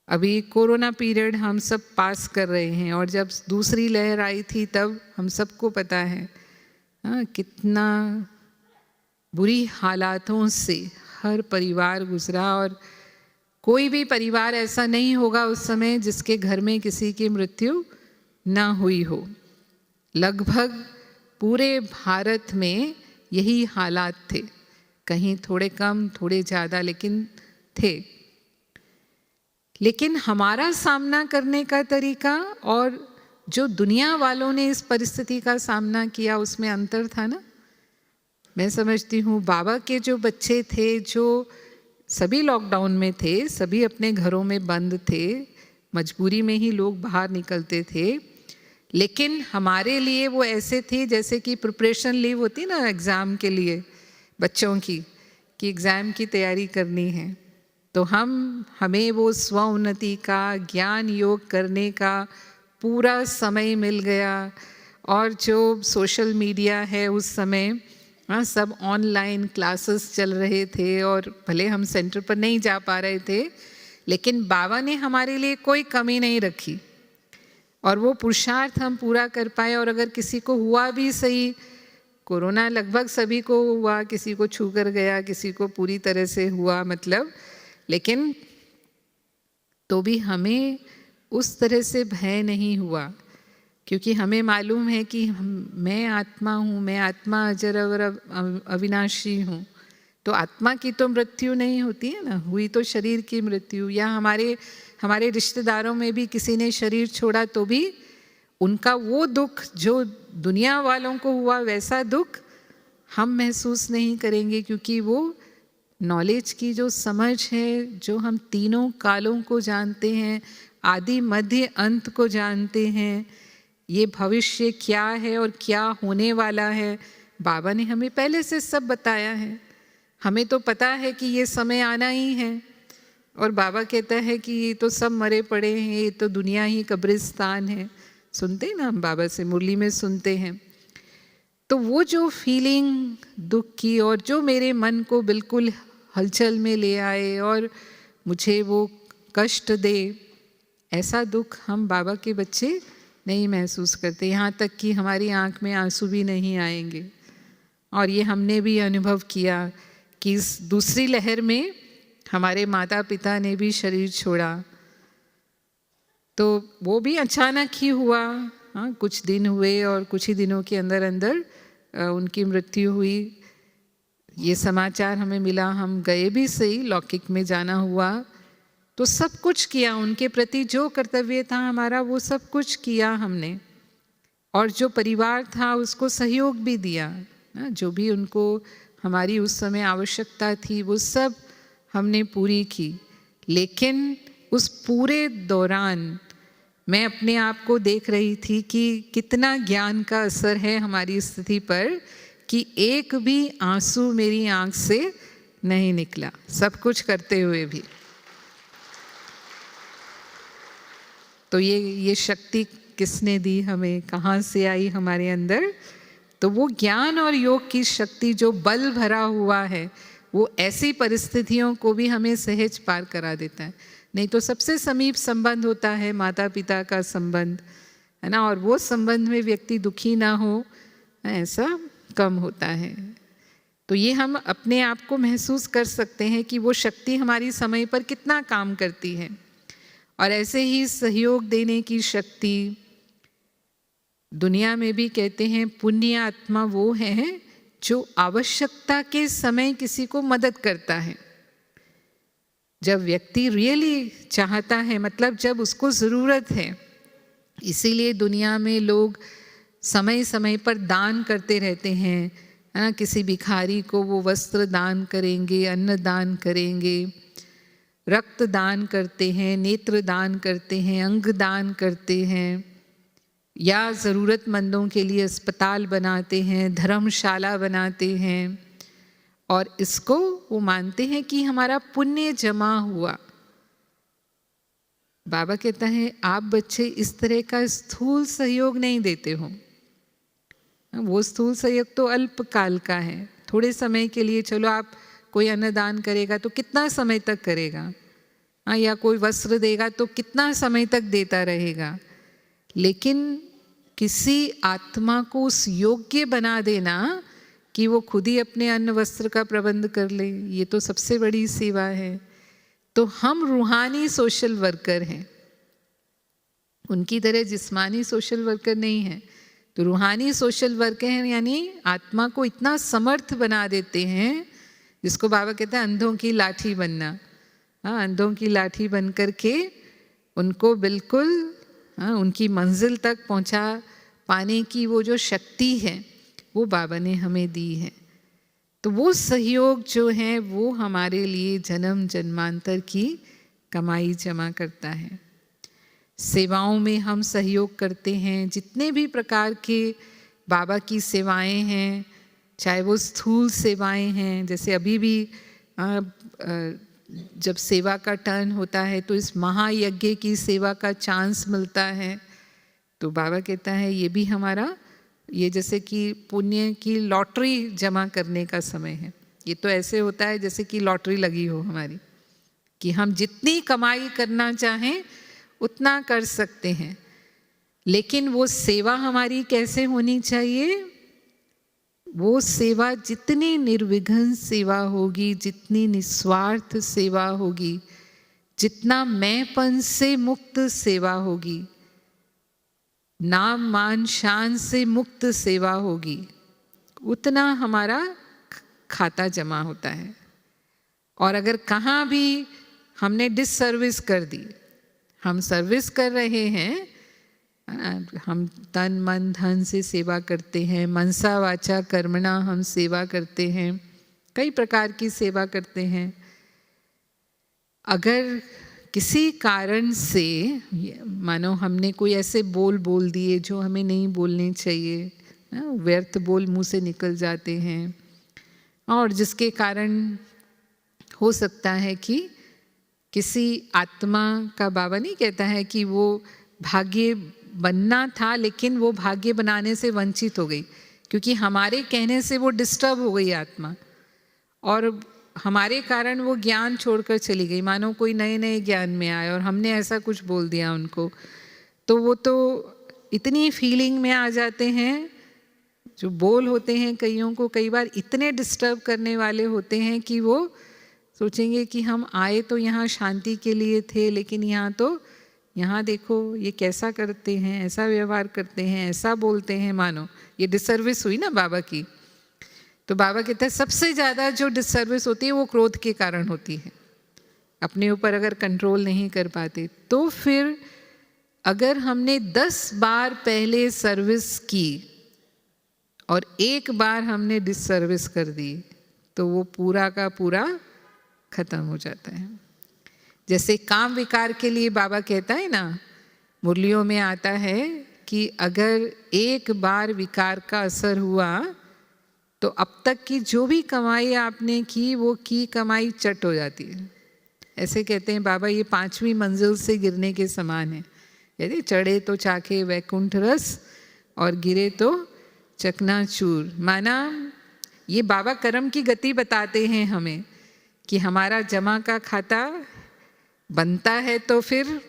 अभी कोरोना पीरियड हम सब पास कर रहे हैं, और जब दूसरी लहर आई थी तब हम सबको पता है कितना बुरी हालातों से हर परिवार गुजरा, और कोई भी परिवार ऐसा नहीं होगा उस समय जिसके घर में किसी की मृत्यु ना हुई हो। लगभग पूरे भारत में यही हालात थे, कहीं थोड़े कम थोड़े ज़्यादा, लेकिन थे। लेकिन हमारा सामना करने का तरीका और जो दुनिया वालों ने इस परिस्थिति का सामना किया उसमें अंतर था ना। मैं समझती हूँ बाबा के जो बच्चे थे, जो सभी लॉकडाउन में थे, सभी अपने घरों में बंद थे, मजबूरी में ही लोग बाहर निकलते थे, लेकिन हमारे लिए वो ऐसे थे जैसे कि प्रिपरेशन लीव होती ना एग्ज़ाम के लिए बच्चों की, कि एग्ज़ाम की तैयारी करनी है। तो हमें वो स्व उन्नति का, ज्ञान योग करने का पूरा समय मिल गया। और जो सोशल मीडिया है उस समय, सब ऑनलाइन क्लासेस चल रहे थे, और भले हम सेंटर पर नहीं जा पा रहे थे, लेकिन बाबा ने हमारे लिए कोई कमी नहीं रखी, और वो पुरुषार्थ हम पूरा कर पाए। और अगर किसी को हुआ भी सही, कोरोना लगभग सभी को हुआ, किसी को छू कर गया, किसी को पूरी तरह से हुआ, मतलब, लेकिन तो भी हमें उस तरह से भय नहीं हुआ, क्योंकि हमें मालूम है कि मैं आत्मा हूँ, मैं आत्मा अजर और अविनाशी हूँ। तो आत्मा की तो मृत्यु नहीं होती है ना, हुई तो शरीर की मृत्यु। या हमारे रिश्तेदारों में भी किसी ने शरीर छोड़ा तो भी उनका वो दुख जो दुनिया वालों को हुआ, वैसा दुख हम महसूस नहीं करेंगे, क्योंकि वो नॉलेज की जो समझ है, जो हम तीनों कालों को जानते हैं, आदि मध्य अंत को जानते हैं, ये भविष्य क्या है और क्या होने वाला है, बाबा ने हमें पहले से सब बताया है। हमें तो पता है कि ये समय आना ही है, और बाबा कहता है कि ये तो सब मरे पड़े हैं, ये तो दुनिया ही कब्रिस्तान है। सुनते हैं ना हम बाबा से, मुरली में सुनते हैं। तो वो जो फीलिंग दुख की, और जो मेरे मन को बिल्कुल हलचल में ले आए और मुझे वो कष्ट दे, ऐसा दुख हम बाबा के बच्चे नहीं महसूस करते। यहाँ तक कि हमारी आँख में आंसू भी नहीं आएंगे। और ये हमने भी अनुभव किया कि इस दूसरी लहर में हमारे माता पिता ने भी शरीर छोड़ा, तो वो भी अचानक ही हुआ। हाँ, कुछ दिन हुए और कुछ ही दिनों के अंदर अंदर उनकी मृत्यु हुई। ये समाचार हमें मिला, हम गए भी सही, लौकिक में जाना हुआ, तो सब कुछ किया उनके प्रति जो कर्तव्य था हमारा, वो सब कुछ किया हमने। और जो परिवार था उसको सहयोग भी दिया, जो भी उनको हमारी उस समय आवश्यकता थी वो सब हमने पूरी की। लेकिन उस पूरे दौरान मैं अपने आप को देख रही थी कि कितना ज्ञान का असर है हमारी स्थिति पर, कि एक भी आंसू मेरी आंख से नहीं निकला, सब कुछ करते हुए भी। तो ये शक्ति किसने दी हमें, कहाँ से आई हमारे अंदर? तो वो ज्ञान और योग की शक्ति जो बल भरा हुआ है, वो ऐसी परिस्थितियों को भी हमें सहज पार करा देता है। नहीं तो सबसे समीप संबंध होता है माता पिता का संबंध, है ना, और वो संबंध में व्यक्ति दुखी ना हो, ऐसा कम होता है। तो ये हम अपने आप को महसूस कर सकते हैं कि वो शक्ति हमारी समय पर कितना काम करती है। और ऐसे ही सहयोग देने की शक्ति, दुनिया में भी कहते हैं पुण्य आत्मा वो है जो आवश्यकता के समय किसी को मदद करता है। जब व्यक्ति रियली चाहता है, मतलब जब उसको ज़रूरत है। इसीलिए दुनिया में लोग समय समय पर दान करते रहते हैं, है ना। किसी भिखारी को वो वस्त्र दान करेंगे, अन्न दान करेंगे, रक्त दान करते हैं, नेत्र दान करते हैं, अंग दान करते हैं, या ज़रूरतमंदों के लिए अस्पताल बनाते हैं, धर्मशाला बनाते हैं, और इसको वो मानते हैं कि हमारा पुण्य जमा हुआ। बाबा कहता है आप बच्चे इस तरह का स्थूल सहयोग नहीं देते हो, वो स्थूल सहयोग तो अल्पकाल का है, थोड़े समय के लिए। चलो आप कोई अन्नदान करेगा तो कितना समय तक करेगा, हाँ, या कोई वस्त्र देगा तो कितना समय तक देता रहेगा। लेकिन किसी आत्मा को उस योग्य बना देना कि वो खुद ही अपने अन्न वस्त्र का प्रबंध कर ले, ये तो सबसे बड़ी सेवा है। तो हम रूहानी सोशल वर्कर हैं, उनकी तरह जिस्मानी सोशल वर्कर नहीं है। तो रूहानी सोशल वर्कर हैं, यानी आत्मा को इतना समर्थ बना देते हैं, जिसको बाबा कहते हैं अंधों की लाठी बनना। हाँ, अंधों की लाठी बन करके उनको बिल्कुल, हाँ, उनकी मंजिल तक पहुंचा पाने की वो जो शक्ति है वो बाबा ने हमें दी है। तो वो सहयोग जो है वो हमारे लिए जन्म जन्मांतर की कमाई जमा करता है। सेवाओं में हम सहयोग करते हैं, जितने भी प्रकार के बाबा की सेवाएं हैं, चाहे वो स्थूल सेवाएं हैं, जैसे अभी भी जब सेवा का टर्न होता है तो इस महायज्ञ की सेवा का चांस मिलता है, तो बाबा कहता है ये भी हमारा, ये जैसे कि पुण्य की लॉटरी जमा करने का समय है। ये तो ऐसे होता है जैसे कि लॉटरी लगी हो हमारी, कि हम जितनी कमाई करना चाहें उतना कर सकते हैं। लेकिन वो सेवा हमारी कैसे होनी चाहिए? वो सेवा जितनी निर्विघ्न सेवा होगी, जितनी निस्वार्थ सेवा होगी, जितना मैंपन से मुक्त सेवा होगी, नाम मान शान से मुक्त सेवा होगी, उतना हमारा खाता जमा होता है। और अगर कहाँ भी हमने डिससर्विस कर दी, हम सर्विस कर रहे हैं, हम तन मन धन से सेवा करते हैं, मनसा वाचा कर्मणा हम सेवा करते हैं, कई प्रकार की सेवा करते हैं। अगर किसी कारण से मानो हमने कोई ऐसे बोल दिए जो हमें नहीं बोलने चाहिए, व्यर्थ बोल मुंह से निकल जाते हैं, और जिसके कारण हो सकता है कि किसी आत्मा का, बाबा नहीं कहता है कि वो भाग्य बनना था लेकिन वो भाग्य बनाने से वंचित हो गई, क्योंकि हमारे कहने से वो डिस्टर्ब हो गई आत्मा, और हमारे कारण वो ज्ञान छोड़कर चली गई। मानो कोई नए नए ज्ञान में आए और हमने ऐसा कुछ बोल दिया उनको, तो वो तो इतनी फीलिंग में आ जाते हैं। जो बोल होते हैं कईयों को कई बार इतने डिस्टर्ब करने वाले होते हैं कि वो सोचेंगे कि हम आए तो यहाँ शांति के लिए थे, लेकिन यहाँ देखो ये कैसा करते हैं, ऐसा व्यवहार करते हैं, ऐसा बोलते हैं, मानो ये डिसर्विस हुई ना बाबा की। तो बाबा कहते हैं सबसे ज़्यादा जो डिसर्विस होती है वो क्रोध के कारण होती है। अपने ऊपर अगर कंट्रोल नहीं कर पाते, तो फिर अगर हमने 10 बार पहले सर्विस की और एक बार हमने डिससर्विस कर दी, तो वो पूरा का पूरा खत्म हो जाता है। जैसे काम विकार के लिए बाबा कहता है ना, मुरलियों में आता है कि अगर एक बार विकार का असर हुआ तो अब तक की जो भी कमाई आपने की वो की कमाई चट हो जाती है। ऐसे कहते हैं बाबा, ये 5वीं मंजिल से गिरने के समान है। यदि चढ़े तो चाखे वैकुंठ रस और गिरे तो चकनाचूर। माना ये बाबा कर्म की गति बताते हैं हमें कि हमारा जमा का खाता बनता है तो फिर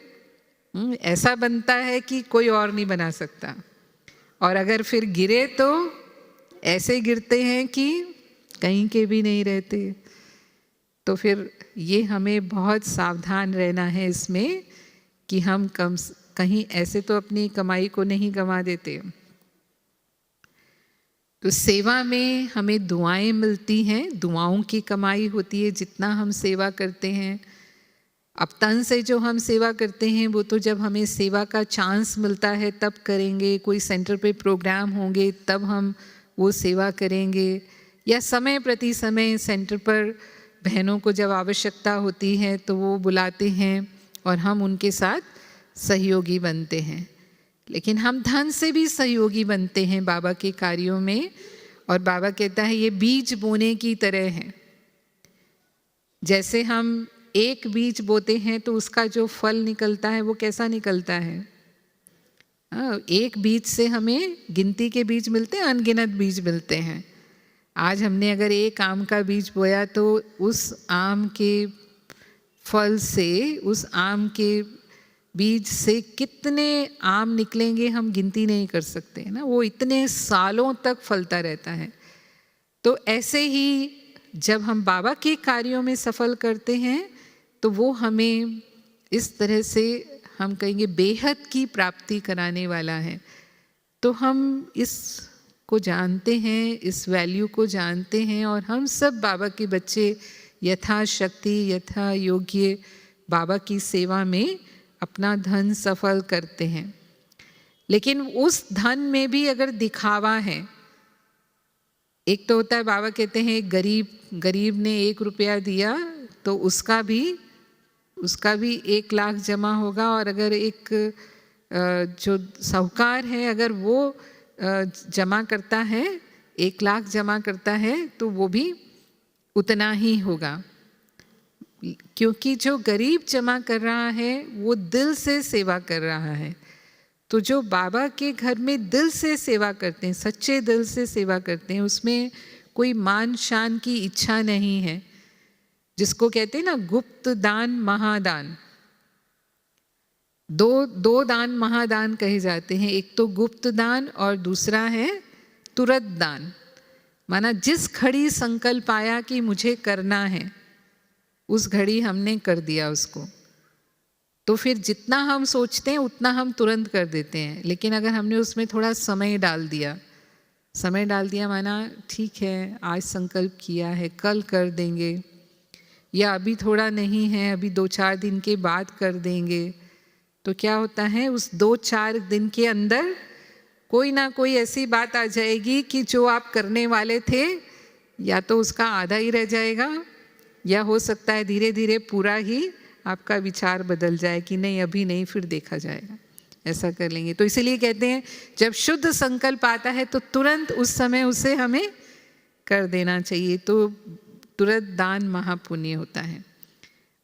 ऐसा बनता है कि कोई और नहीं बना सकता, और अगर फिर गिरे तो ऐसे गिरते हैं कि कहीं के भी नहीं रहते। तो फिर ये हमें बहुत सावधान रहना है इसमें कि हम कहीं ऐसे तो अपनी कमाई को नहीं गंवा देते। तो सेवा में हमें दुआएं मिलती हैं, दुआओं की कमाई होती है जितना हम सेवा करते हैं। अब तन से जो हम सेवा करते हैं वो तो जब हमें सेवा का चांस मिलता है तब करेंगे, कोई सेंटर पे प्रोग्राम होंगे तब हम वो सेवा करेंगे, या समय प्रति समय सेंटर पर बहनों को जब आवश्यकता होती है तो वो बुलाते हैं और हम उनके साथ सहयोगी बनते हैं। लेकिन हम धन से भी सहयोगी बनते हैं बाबा के कार्यों में। और बाबा कहता है ये बीज बोने की तरह है। जैसे हम एक बीज बोते हैं तो उसका जो फल निकलता है वो कैसा निकलता है? एक बीज से हमें गिनती के बीज मिलते हैं, अनगिनत बीज मिलते हैं। आज हमने अगर एक आम का बीज बोया तो उस आम के फल से, उस आम के बीज से कितने आम निकलेंगे हम गिनती नहीं कर सकते ना, वो इतने सालों तक फलता रहता है। तो ऐसे ही जब हम बाबा के कार्यों में सफल करते हैं तो वो हमें इस तरह से, हम कहेंगे, बेहद की प्राप्ति कराने वाला है। तो हम इस को जानते हैं, इस वैल्यू को जानते हैं, और हम सब बाबा के बच्चे यथाशक्ति यथा योग्य बाबा की सेवा में अपना धन सफल करते हैं। लेकिन उस धन में भी अगर दिखावा है, एक तो होता है बाबा कहते हैं गरीब ने 1 रुपया दिया तो उसका भी 1 लाख जमा होगा, और अगर एक जो साहूकार है अगर वो जमा करता है, 1 लाख जमा करता है तो वो भी उतना ही होगा। क्योंकि जो गरीब जमा कर रहा है वो दिल से सेवा कर रहा है। तो जो बाबा के घर में दिल से सेवा करते हैं, सच्चे दिल से सेवा करते हैं, उसमें कोई मान शान की इच्छा नहीं है। जिसको कहते हैं ना गुप्त दान महादान, दो दान महादान कहे जाते हैं। एक तो गुप्त दान और दूसरा है तुरंत दान। माना जिस घड़ी संकल्प आया कि मुझे करना है, उस घड़ी हमने कर दिया उसको, तो फिर जितना हम सोचते हैं उतना हम तुरंत कर देते हैं। लेकिन अगर हमने उसमें थोड़ा समय डाल दिया माना ठीक है आज संकल्प किया है कल कर देंगे, या अभी थोड़ा नहीं है अभी 2-4 दिन के बाद कर देंगे, तो क्या होता है उस 2-4 दिन के अंदर कोई ना कोई ऐसी बात आ जाएगी कि जो आप करने वाले थे या तो उसका आधा ही रह जाएगा, या हो सकता है धीरे धीरे पूरा ही आपका विचार बदल जाए कि नहीं अभी नहीं, फिर देखा जाएगा, ऐसा कर लेंगे। तो इसीलिए कहते हैं जब शुद्ध संकल्प आता है तो तुरंत उस समय उसे हमें कर देना चाहिए। तो तुरंत दान महापुण्य होता है।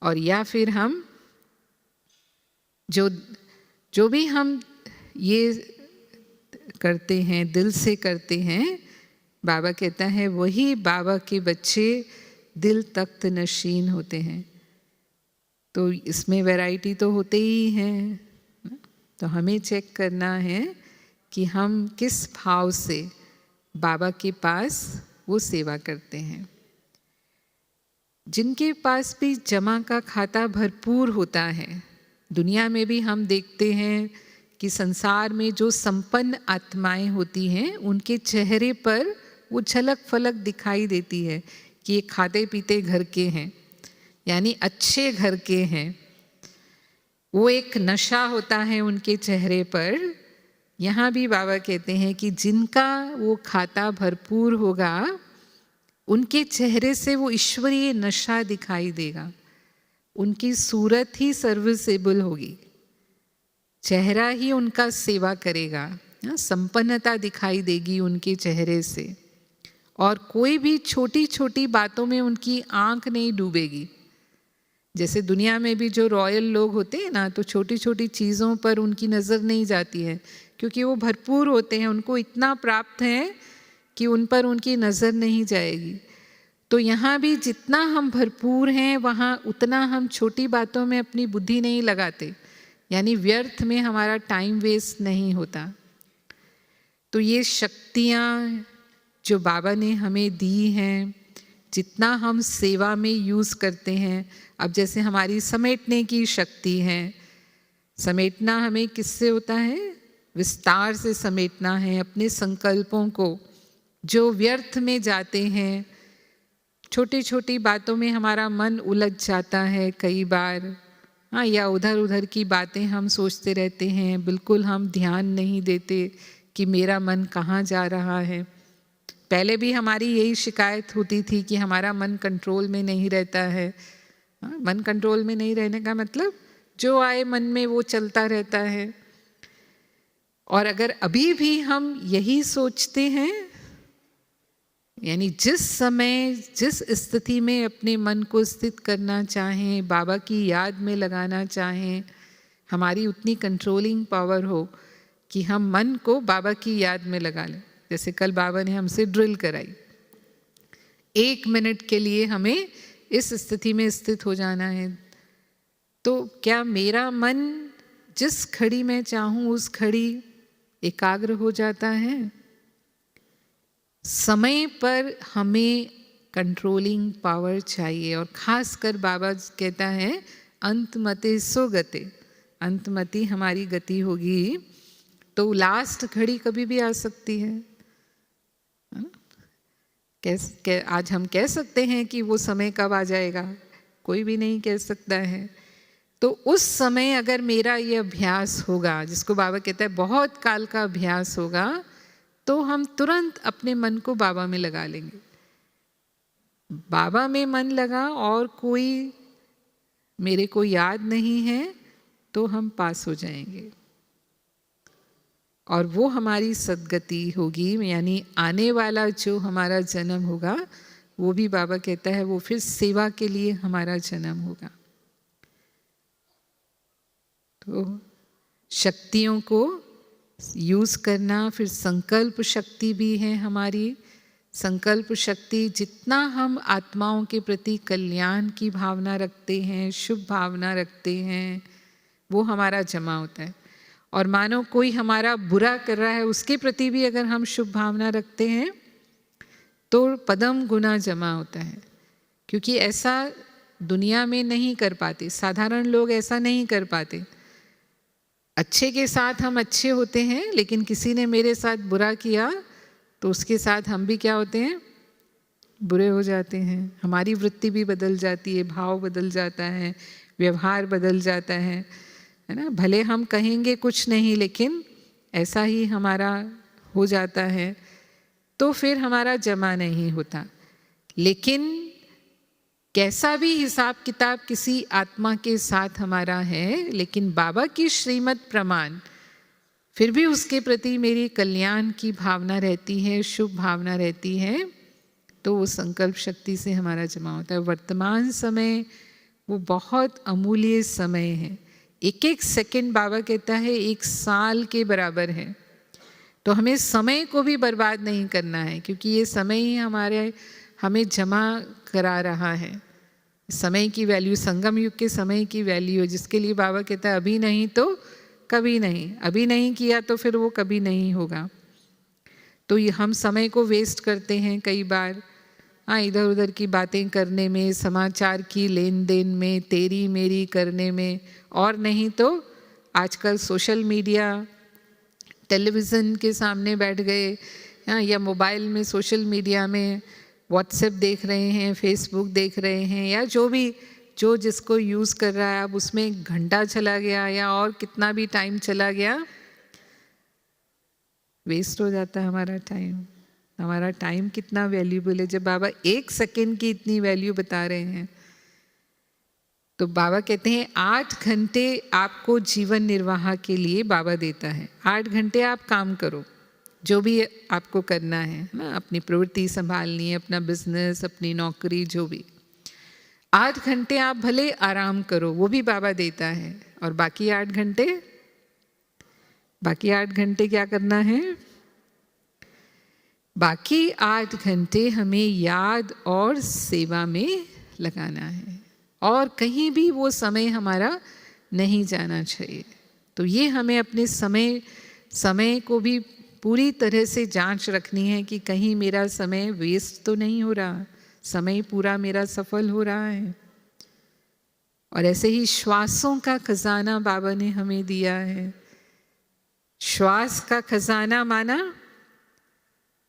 और या फिर हम जो भी हम ये करते हैं दिल से करते हैं, बाबा कहता है वही बाबा के बच्चे दिल तख्त नशीन होते हैं। तो इसमें वैरायटी तो होते ही हैं, तो हमें चेक करना है कि हम किस भाव से बाबा के पास वो सेवा करते हैं। जिनके पास भी जमा का खाता भरपूर होता है, दुनिया में भी हम देखते हैं कि संसार में जो संपन्न आत्माएं होती हैं उनके चेहरे पर वो झलक फलक दिखाई देती है कि ये खाते पीते घर के हैं, यानी अच्छे घर के हैं। वो एक नशा होता है उनके चेहरे पर। यहाँ भी बाबा कहते हैं कि जिनका वो खाता भरपूर होगा उनके चेहरे से वो ईश्वरीय नशा दिखाई देगा, उनकी सूरत ही सर्विसेबल होगी, चेहरा ही उनका सेवा करेगा, संपन्नता दिखाई देगी उनके चेहरे से। और कोई भी छोटी छोटी बातों में उनकी आंख नहीं डूबेगी। जैसे दुनिया में भी जो रॉयल लोग होते हैं ना, तो छोटी छोटी चीज़ों पर उनकी नज़र नहीं जाती है, क्योंकि वो भरपूर होते हैं, उनको इतना प्राप्त है कि उन पर उनकी नज़र नहीं जाएगी। तो यहाँ भी जितना हम भरपूर हैं वहाँ उतना हम छोटी बातों में अपनी बुद्धि नहीं लगाते, यानी व्यर्थ में हमारा टाइम वेस्ट नहीं होता। तो ये शक्तियाँ जो बाबा ने हमें दी हैं, जितना हम सेवा में यूज़ करते हैं। अब जैसे हमारी समेटने की शक्ति है, समेटना हमें किससे होता है? विस्तार से समेटना है अपने संकल्पों को जो व्यर्थ में जाते हैं। छोटी छोटी बातों में हमारा मन उलझ जाता है कई बार, हाँ, या उधर उधर की बातें हम सोचते रहते हैं, बिल्कुल हम ध्यान नहीं देते कि मेरा मन कहाँ जा रहा है। पहले भी हमारी यही शिकायत होती थी कि हमारा मन कंट्रोल में नहीं रहता है। मन कंट्रोल में नहीं रहने का मतलब जो आए मन में वो चलता रहता है। और अगर अभी भी हम यही सोचते हैं, यानी जिस समय जिस स्थिति में अपने मन को स्थित करना चाहें, बाबा की याद में लगाना चाहें, हमारी उतनी कंट्रोलिंग पावर हो कि हम मन को बाबा की याद में लगा लें। जैसे कल बाबा ने हमसे ड्रिल कराई, 1 मिनट के लिए हमें इस स्थिति में स्थित हो जाना है। तो क्या मेरा मन जिस घड़ी में चाहूँ उस घड़ी एकाग्र हो जाता है? समय पर हमें कंट्रोलिंग पावर चाहिए। और खासकर बाबा कहता है अंतमते सो गते, अंतमति हमारी गति होगी तो लास्ट घड़ी कभी भी आ सकती है। आज हम कह सकते हैं कि वो समय कब आ जाएगा, कोई भी नहीं कह सकता है। तो उस समय अगर मेरा ये अभ्यास होगा, जिसको बाबा कहता है बहुत काल का अभ्यास होगा, तो हम तुरंत अपने मन को बाबा में लगा लेंगे। बाबा में मन लगा और कोई मेरे को याद नहीं है तो हम पास हो जाएंगे और वो हमारी सद्गति होगी। यानी आने वाला जो हमारा जन्म होगा वो भी बाबा कहता है वो फिर सेवा के लिए हमारा जन्म होगा। तो शक्तियों को यूज करना, फिर संकल्प शक्ति भी है हमारी। संकल्प शक्ति, जितना हम आत्माओं के प्रति कल्याण की भावना रखते हैं, शुभ भावना रखते हैं, वो हमारा जमा होता है। और मानो कोई हमारा बुरा कर रहा है, उसके प्रति भी अगर हम शुभ भावना रखते हैं तो पदम गुना जमा होता है। क्योंकि ऐसा दुनिया में नहीं कर पाते, साधारण लोग ऐसा नहीं कर पाते। अच्छे के साथ हम अच्छे होते हैं, लेकिन किसी ने मेरे साथ बुरा किया तो उसके साथ हम भी क्या होते हैं, बुरे हो जाते हैं। हमारी वृत्ति भी बदल जाती है, भाव बदल जाता है, व्यवहार बदल जाता है ना। भले हम कहेंगे कुछ नहीं, लेकिन ऐसा ही हमारा हो जाता है, तो फिर हमारा जमा नहीं होता। लेकिन कैसा भी हिसाब किताब किसी आत्मा के साथ हमारा है, लेकिन बाबा की श्रीमत प्रमाण फिर भी उसके प्रति मेरी कल्याण की भावना रहती है, शुभ भावना रहती है, तो वो संकल्प शक्ति से हमारा जमा होता है। वर्तमान समय वो बहुत अमूल्य समय है। एक एक सेकंड बाबा कहता है 1 साल के बराबर है। तो हमें समय को भी बर्बाद नहीं करना है, क्योंकि ये समय ही हमें जमा करा रहा है। समय की वैल्यू, संगम युग के समय की वैल्यू है, जिसके लिए बाबा कहता है अभी नहीं तो कभी नहीं। अभी नहीं किया तो फिर वो कभी नहीं होगा। तो ये हम समय को वेस्ट करते हैं कई बार, हाँ, इधर उधर की बातें करने में, समाचार की लेन देन में, तेरी मेरी करने में, और नहीं तो आजकल सोशल मीडिया, टेलीविज़न के सामने बैठ गए, हाँ, या मोबाइल में सोशल मीडिया में व्हाट्सएप देख रहे हैं, फेसबुक देख रहे हैं, या जो जिसको यूज़ कर रहा है। अब उसमें घंटा चला गया या और कितना भी टाइम चला गया, वेस्ट हो जाता है हमारा टाइम। हमारा टाइम कितना वैल्यूबल है। जब बाबा 1 सेकंड की इतनी वैल्यू बता रहे हैं, तो बाबा कहते हैं 8 घंटे आपको जीवन निर्वाह के लिए बाबा देता है। 8 घंटे आप काम करो, जो भी आपको करना है ना, अपनी प्रवृत्ति संभालनी है, अपना बिजनेस, अपनी नौकरी, जो भी। 8 घंटे आप भले आराम करो, वो भी बाबा देता है। और बाकी 8 घंटे क्या करना है? बाकी 8 घंटे हमें याद और सेवा में लगाना है, और कहीं भी वो समय हमारा नहीं जाना चाहिए। तो ये हमें अपने समय को भी पूरी तरह से जांच रखनी है कि कहीं मेरा समय वेस्ट तो नहीं हो रहा, समय पूरा मेरा सफल हो रहा है। और ऐसे ही श्वासों का खजाना बाबा ने हमें दिया है। श्वास का खजाना माना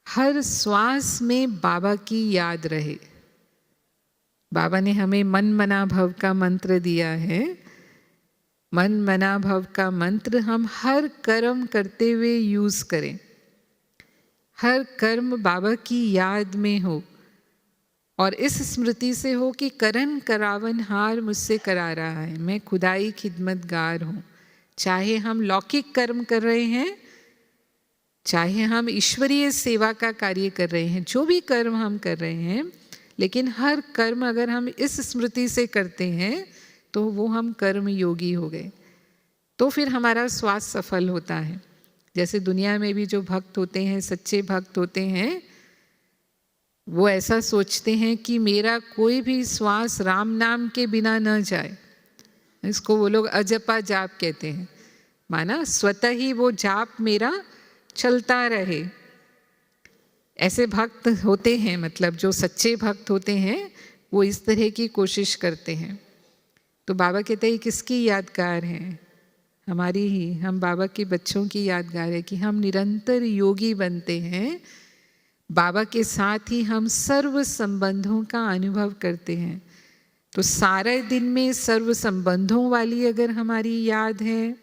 हर श्वास में बाबा की याद रहे। बाबा ने हमें मन मना भव का मंत्र दिया है। मन मना भव का मंत्र हम हर कर्म करते हुए यूज करें। हर कर्म बाबा की याद में हो और इस स्मृति से हो कि करन करावन हार मुझसे करा रहा है, मैं खुदाई खिदमतगार हूँ। चाहे हम लौकिक कर्म कर रहे हैं, चाहे हम ईश्वरीय सेवा का कार्य कर रहे हैं, जो भी कर्म हम कर रहे हैं, लेकिन हर कर्म अगर हम इस स्मृति से करते हैं तो वो हम कर्म योगी हो गए, तो फिर हमारा स्वास्थ्य सफल होता है। जैसे दुनिया में भी जो भक्त होते हैं, सच्चे भक्त होते हैं, वो ऐसा सोचते हैं कि मेरा कोई भी श्वास राम नाम के बिना न जाए। इसको वो लोग अजपा जाप कहते हैं, माना स्वतः ही वो जाप मेरा चलता रहे। ऐसे भक्त होते हैं, मतलब जो सच्चे भक्त होते हैं वो इस तरह की कोशिश करते हैं। तो बाबा कहते हैं किसकी यादगार है? हमारी ही, हम बाबा के बच्चों की यादगार है कि हम निरंतर योगी बनते हैं। बाबा के साथ ही हम सर्व संबंधों का अनुभव करते हैं। तो सारे दिन में सर्व संबंधों वाली अगर हमारी याद है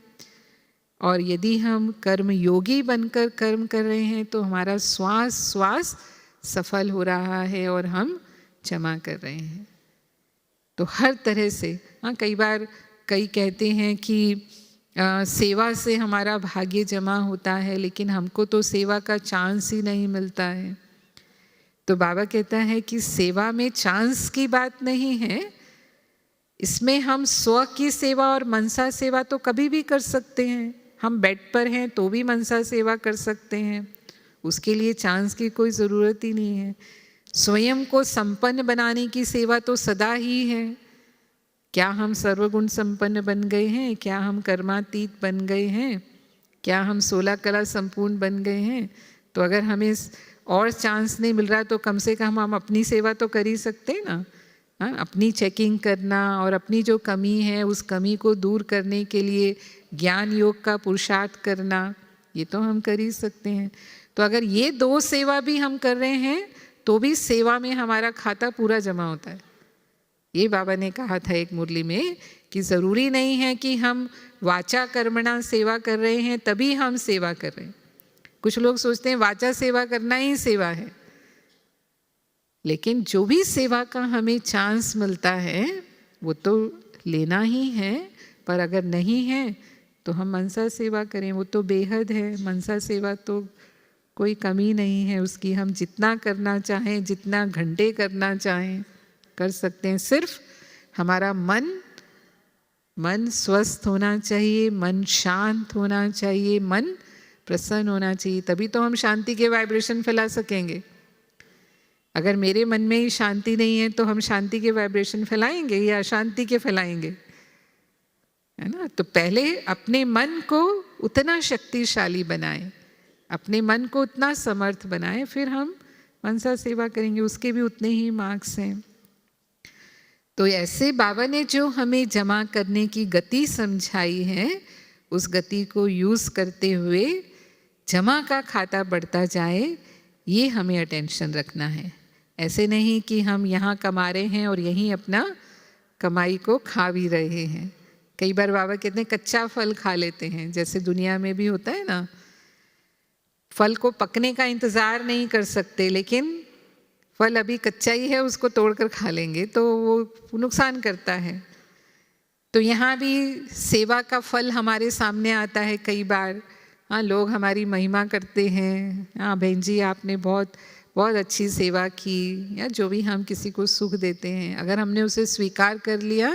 और यदि हम कर्म योगी बनकर कर्म कर रहे हैं तो हमारा श्वास सफल हो रहा है और हम जमा कर रहे हैं। तो हर तरह से, हाँ, कई बार कई कहते हैं कि सेवा से हमारा भाग्य जमा होता है, लेकिन हमको तो सेवा का चांस ही नहीं मिलता है। तो बाबा कहता है कि सेवा में चांस की बात नहीं है, इसमें हम स्व की सेवा और मनसा सेवा तो कभी भी कर सकते हैं। हम बेड पर हैं तो भी मनसा सेवा कर सकते हैं, उसके लिए चांस की कोई ज़रूरत ही नहीं है। स्वयं को संपन्न बनाने की सेवा तो सदा ही है। क्या हम सर्वगुण संपन्न बन गए हैं? क्या हम कर्मातीत बन गए हैं? क्या हम 16 कला संपूर्ण बन गए हैं? तो अगर हमें और चांस नहीं मिल रहा तो कम से कम हम अपनी सेवा तो कर ही सकते हैं ना। हाँ, अपनी चेकिंग करना और अपनी जो कमी है उस कमी को दूर करने के लिए ज्ञान योग का पुरुषार्थ करना, ये तो हम कर ही सकते हैं। तो अगर ये 2 सेवा भी हम कर रहे हैं तो भी सेवा में हमारा खाता पूरा जमा होता है। ये बाबा ने कहा था एक मुरली में कि ज़रूरी नहीं है कि हम वाचा कर्मणा सेवा कर रहे हैं तभी हम सेवा कर रहे हैं। कुछ लोग सोचते हैं वाचा सेवा करना ही सेवा है, लेकिन जो भी सेवा का हमें चांस मिलता है वो तो लेना ही है। पर अगर नहीं है तो हम मनसा सेवा करें, वो तो बेहद है। मनसा सेवा तो कोई कमी नहीं है उसकी, हम जितना करना चाहें, जितना घंटे करना चाहें कर सकते हैं। सिर्फ हमारा मन स्वस्थ होना चाहिए, मन शांत होना चाहिए, मन प्रसन्न होना चाहिए, तभी तो हम शांति के वाइब्रेशन फैला सकेंगे। अगर मेरे मन में ही शांति नहीं है तो हम शांति के वाइब्रेशन फैलाएंगे या अशांति के फैलाएंगे, है ना। तो पहले अपने मन को उतना शक्तिशाली बनाएं, अपने मन को उतना समर्थ बनाएं, फिर हम मनसा सेवा करेंगे, उसके भी उतने ही मार्क्स हैं। तो ऐसे बाबा ने जो हमें जमा करने की गति समझाई है, उस गति को यूज़ करते हुए जमा का खाता बढ़ता जाए, ये हमें अटेंशन रखना है। ऐसे नहीं कि हम यहाँ कमा रहे हैं और यहीं अपना कमाई को खा भी रहे हैं। कई बार बाबा कहते हैं कच्चा फल खा लेते हैं, जैसे दुनिया में भी होता है ना, फल को पकने का इंतज़ार नहीं कर सकते, लेकिन फल अभी कच्चा ही है उसको तोड़कर खा लेंगे तो वो नुकसान करता है। तो यहाँ भी सेवा का फल हमारे सामने आता है कई बार। हाँ, लोग हमारी महिमा करते हैं, हाँ बहन जी आपने बहुत बहुत अच्छी सेवा की, या जो भी हम किसी को सुख देते हैं, अगर हमने उसे स्वीकार कर लिया,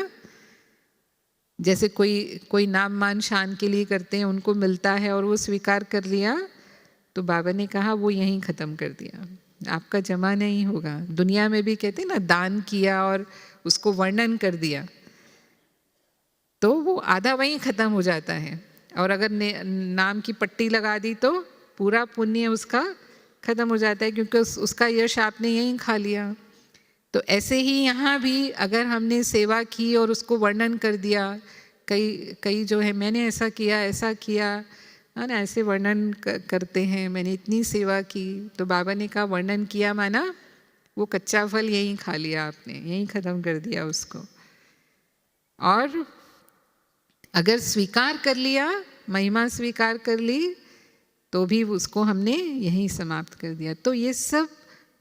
जैसे कोई नाम मान शान के लिए करते हैं, उनको मिलता है और वो स्वीकार कर लिया, तो बाबा ने कहा वो यहीं ख़त्म कर दिया, आपका जमा नहीं होगा। दुनिया में भी कहते हैं ना, दान किया और उसको वर्णन कर दिया तो वो आधा वहीं ख़त्म हो जाता है, और अगर नाम की पट्टी लगा दी तो पूरा पुण्य उसका ख़त्म हो जाता है, क्योंकि उसका यश आपने यहीं खा लिया। तो ऐसे ही यहाँ भी अगर हमने सेवा की और उसको वर्णन कर दिया, कई जो है मैंने ऐसा किया, है ना, ऐसे वर्णन करते हैं, मैंने इतनी सेवा की, तो बाबा ने कहा वर्णन किया माना वो कच्चा फल यहीं खा लिया आपने, यहीं ख़त्म कर दिया उसको। और अगर स्वीकार कर लिया, महिमा स्वीकार कर ली, तो भी उसको हमने यहीं समाप्त कर दिया। तो ये सब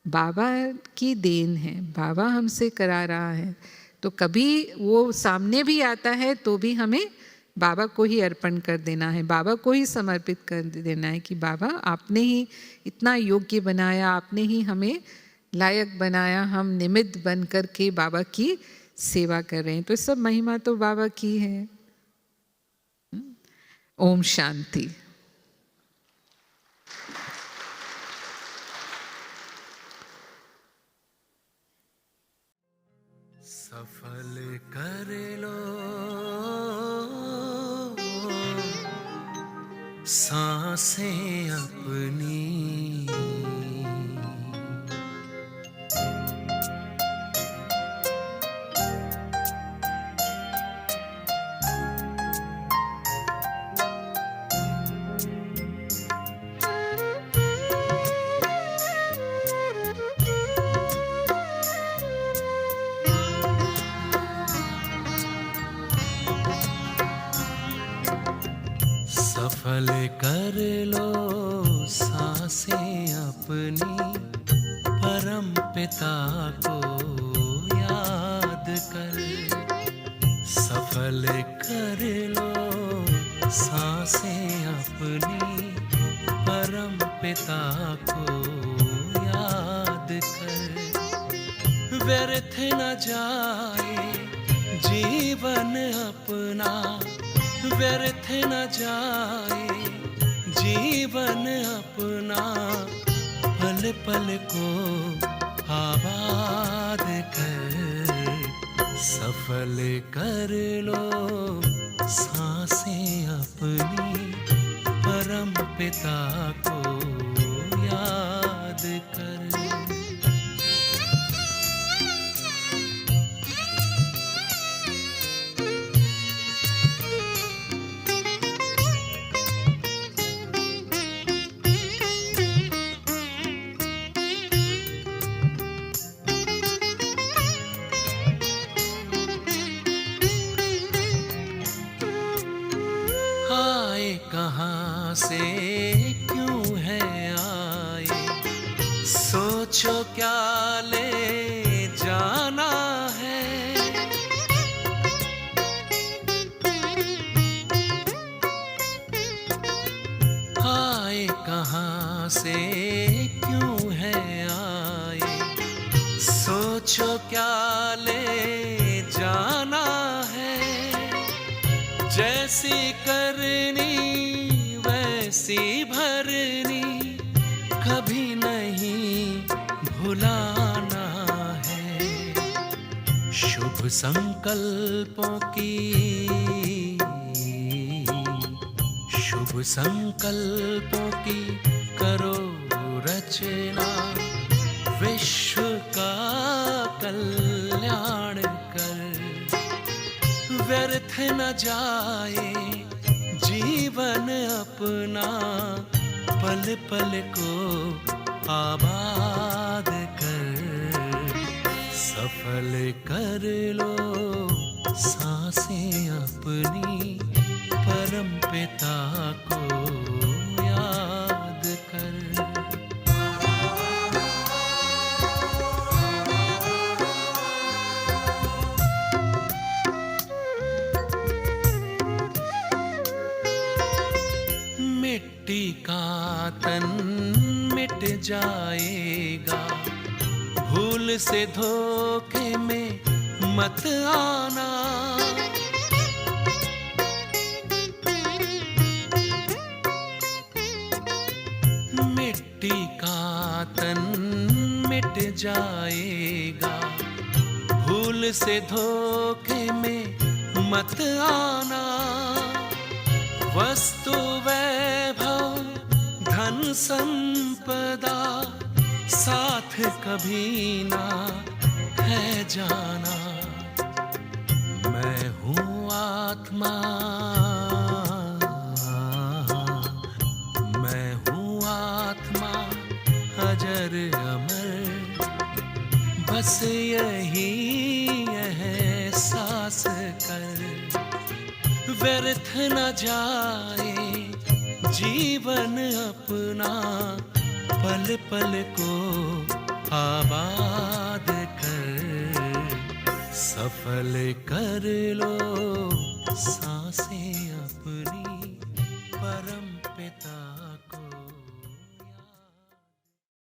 बाबा की देन है, बाबा हमसे करा रहा है। तो कभी वो सामने भी आता है तो भी हमें बाबा को ही अर्पण कर देना है, बाबा को ही समर्पित कर देना है कि बाबा आपने ही इतना योग्य बनाया, आपने ही हमें लायक बनाया, हम निमित्त बन कर के बाबा की सेवा कर रहे हैं। तो सब महिमा तो बाबा की है। ओम शांति। सफल कर लो सांसें अपनी, सफल कर लो सांसें अपनी, परम पिता को याद कर। सफल कर लो सांसें अपनी, परम पिता को याद कर। व्यर्थ न जाए जीवन अपना, व्यर्थ न जाए जीवन अपना, पल पल को आबाद कर। सफल कर लो सांसें अपनी, परम पिता को याद कर। कहाँ से क्यों है आए, सोचो क्या ले जाना है। आए कहाँ से क्यों है आए, सोचो क्या ले जाना है। जैसी करनी वैसी भरनी, कभी नहीं भुलाना है। शुभ संकल्पों की, शुभ संकल्पों की करो रचना, विश्व का कल्याण कर। व्यर्थ न जाए जीवन अपना, पल पल को आबाद कर। सफल कर लो सांसें अपनी, परम पिता को याद कर। मिट्टी का तन मिट जाएगा, भूल से धोखे में मत आना। मिट्टी का तन मिट जाएगा, भूल से धोखे में मत आना। वस्तु वैभव धन संपदा, साथ कभी ना है जाना। मैं हूँ आत्मा, मैं हूँ आत्मा अजर अमर, बस यही एहसास कर। व्यर्थ न जाए जीवन अपना पल पल को आबाद कर, सफल कर लो सांसें अपनी परम पिता को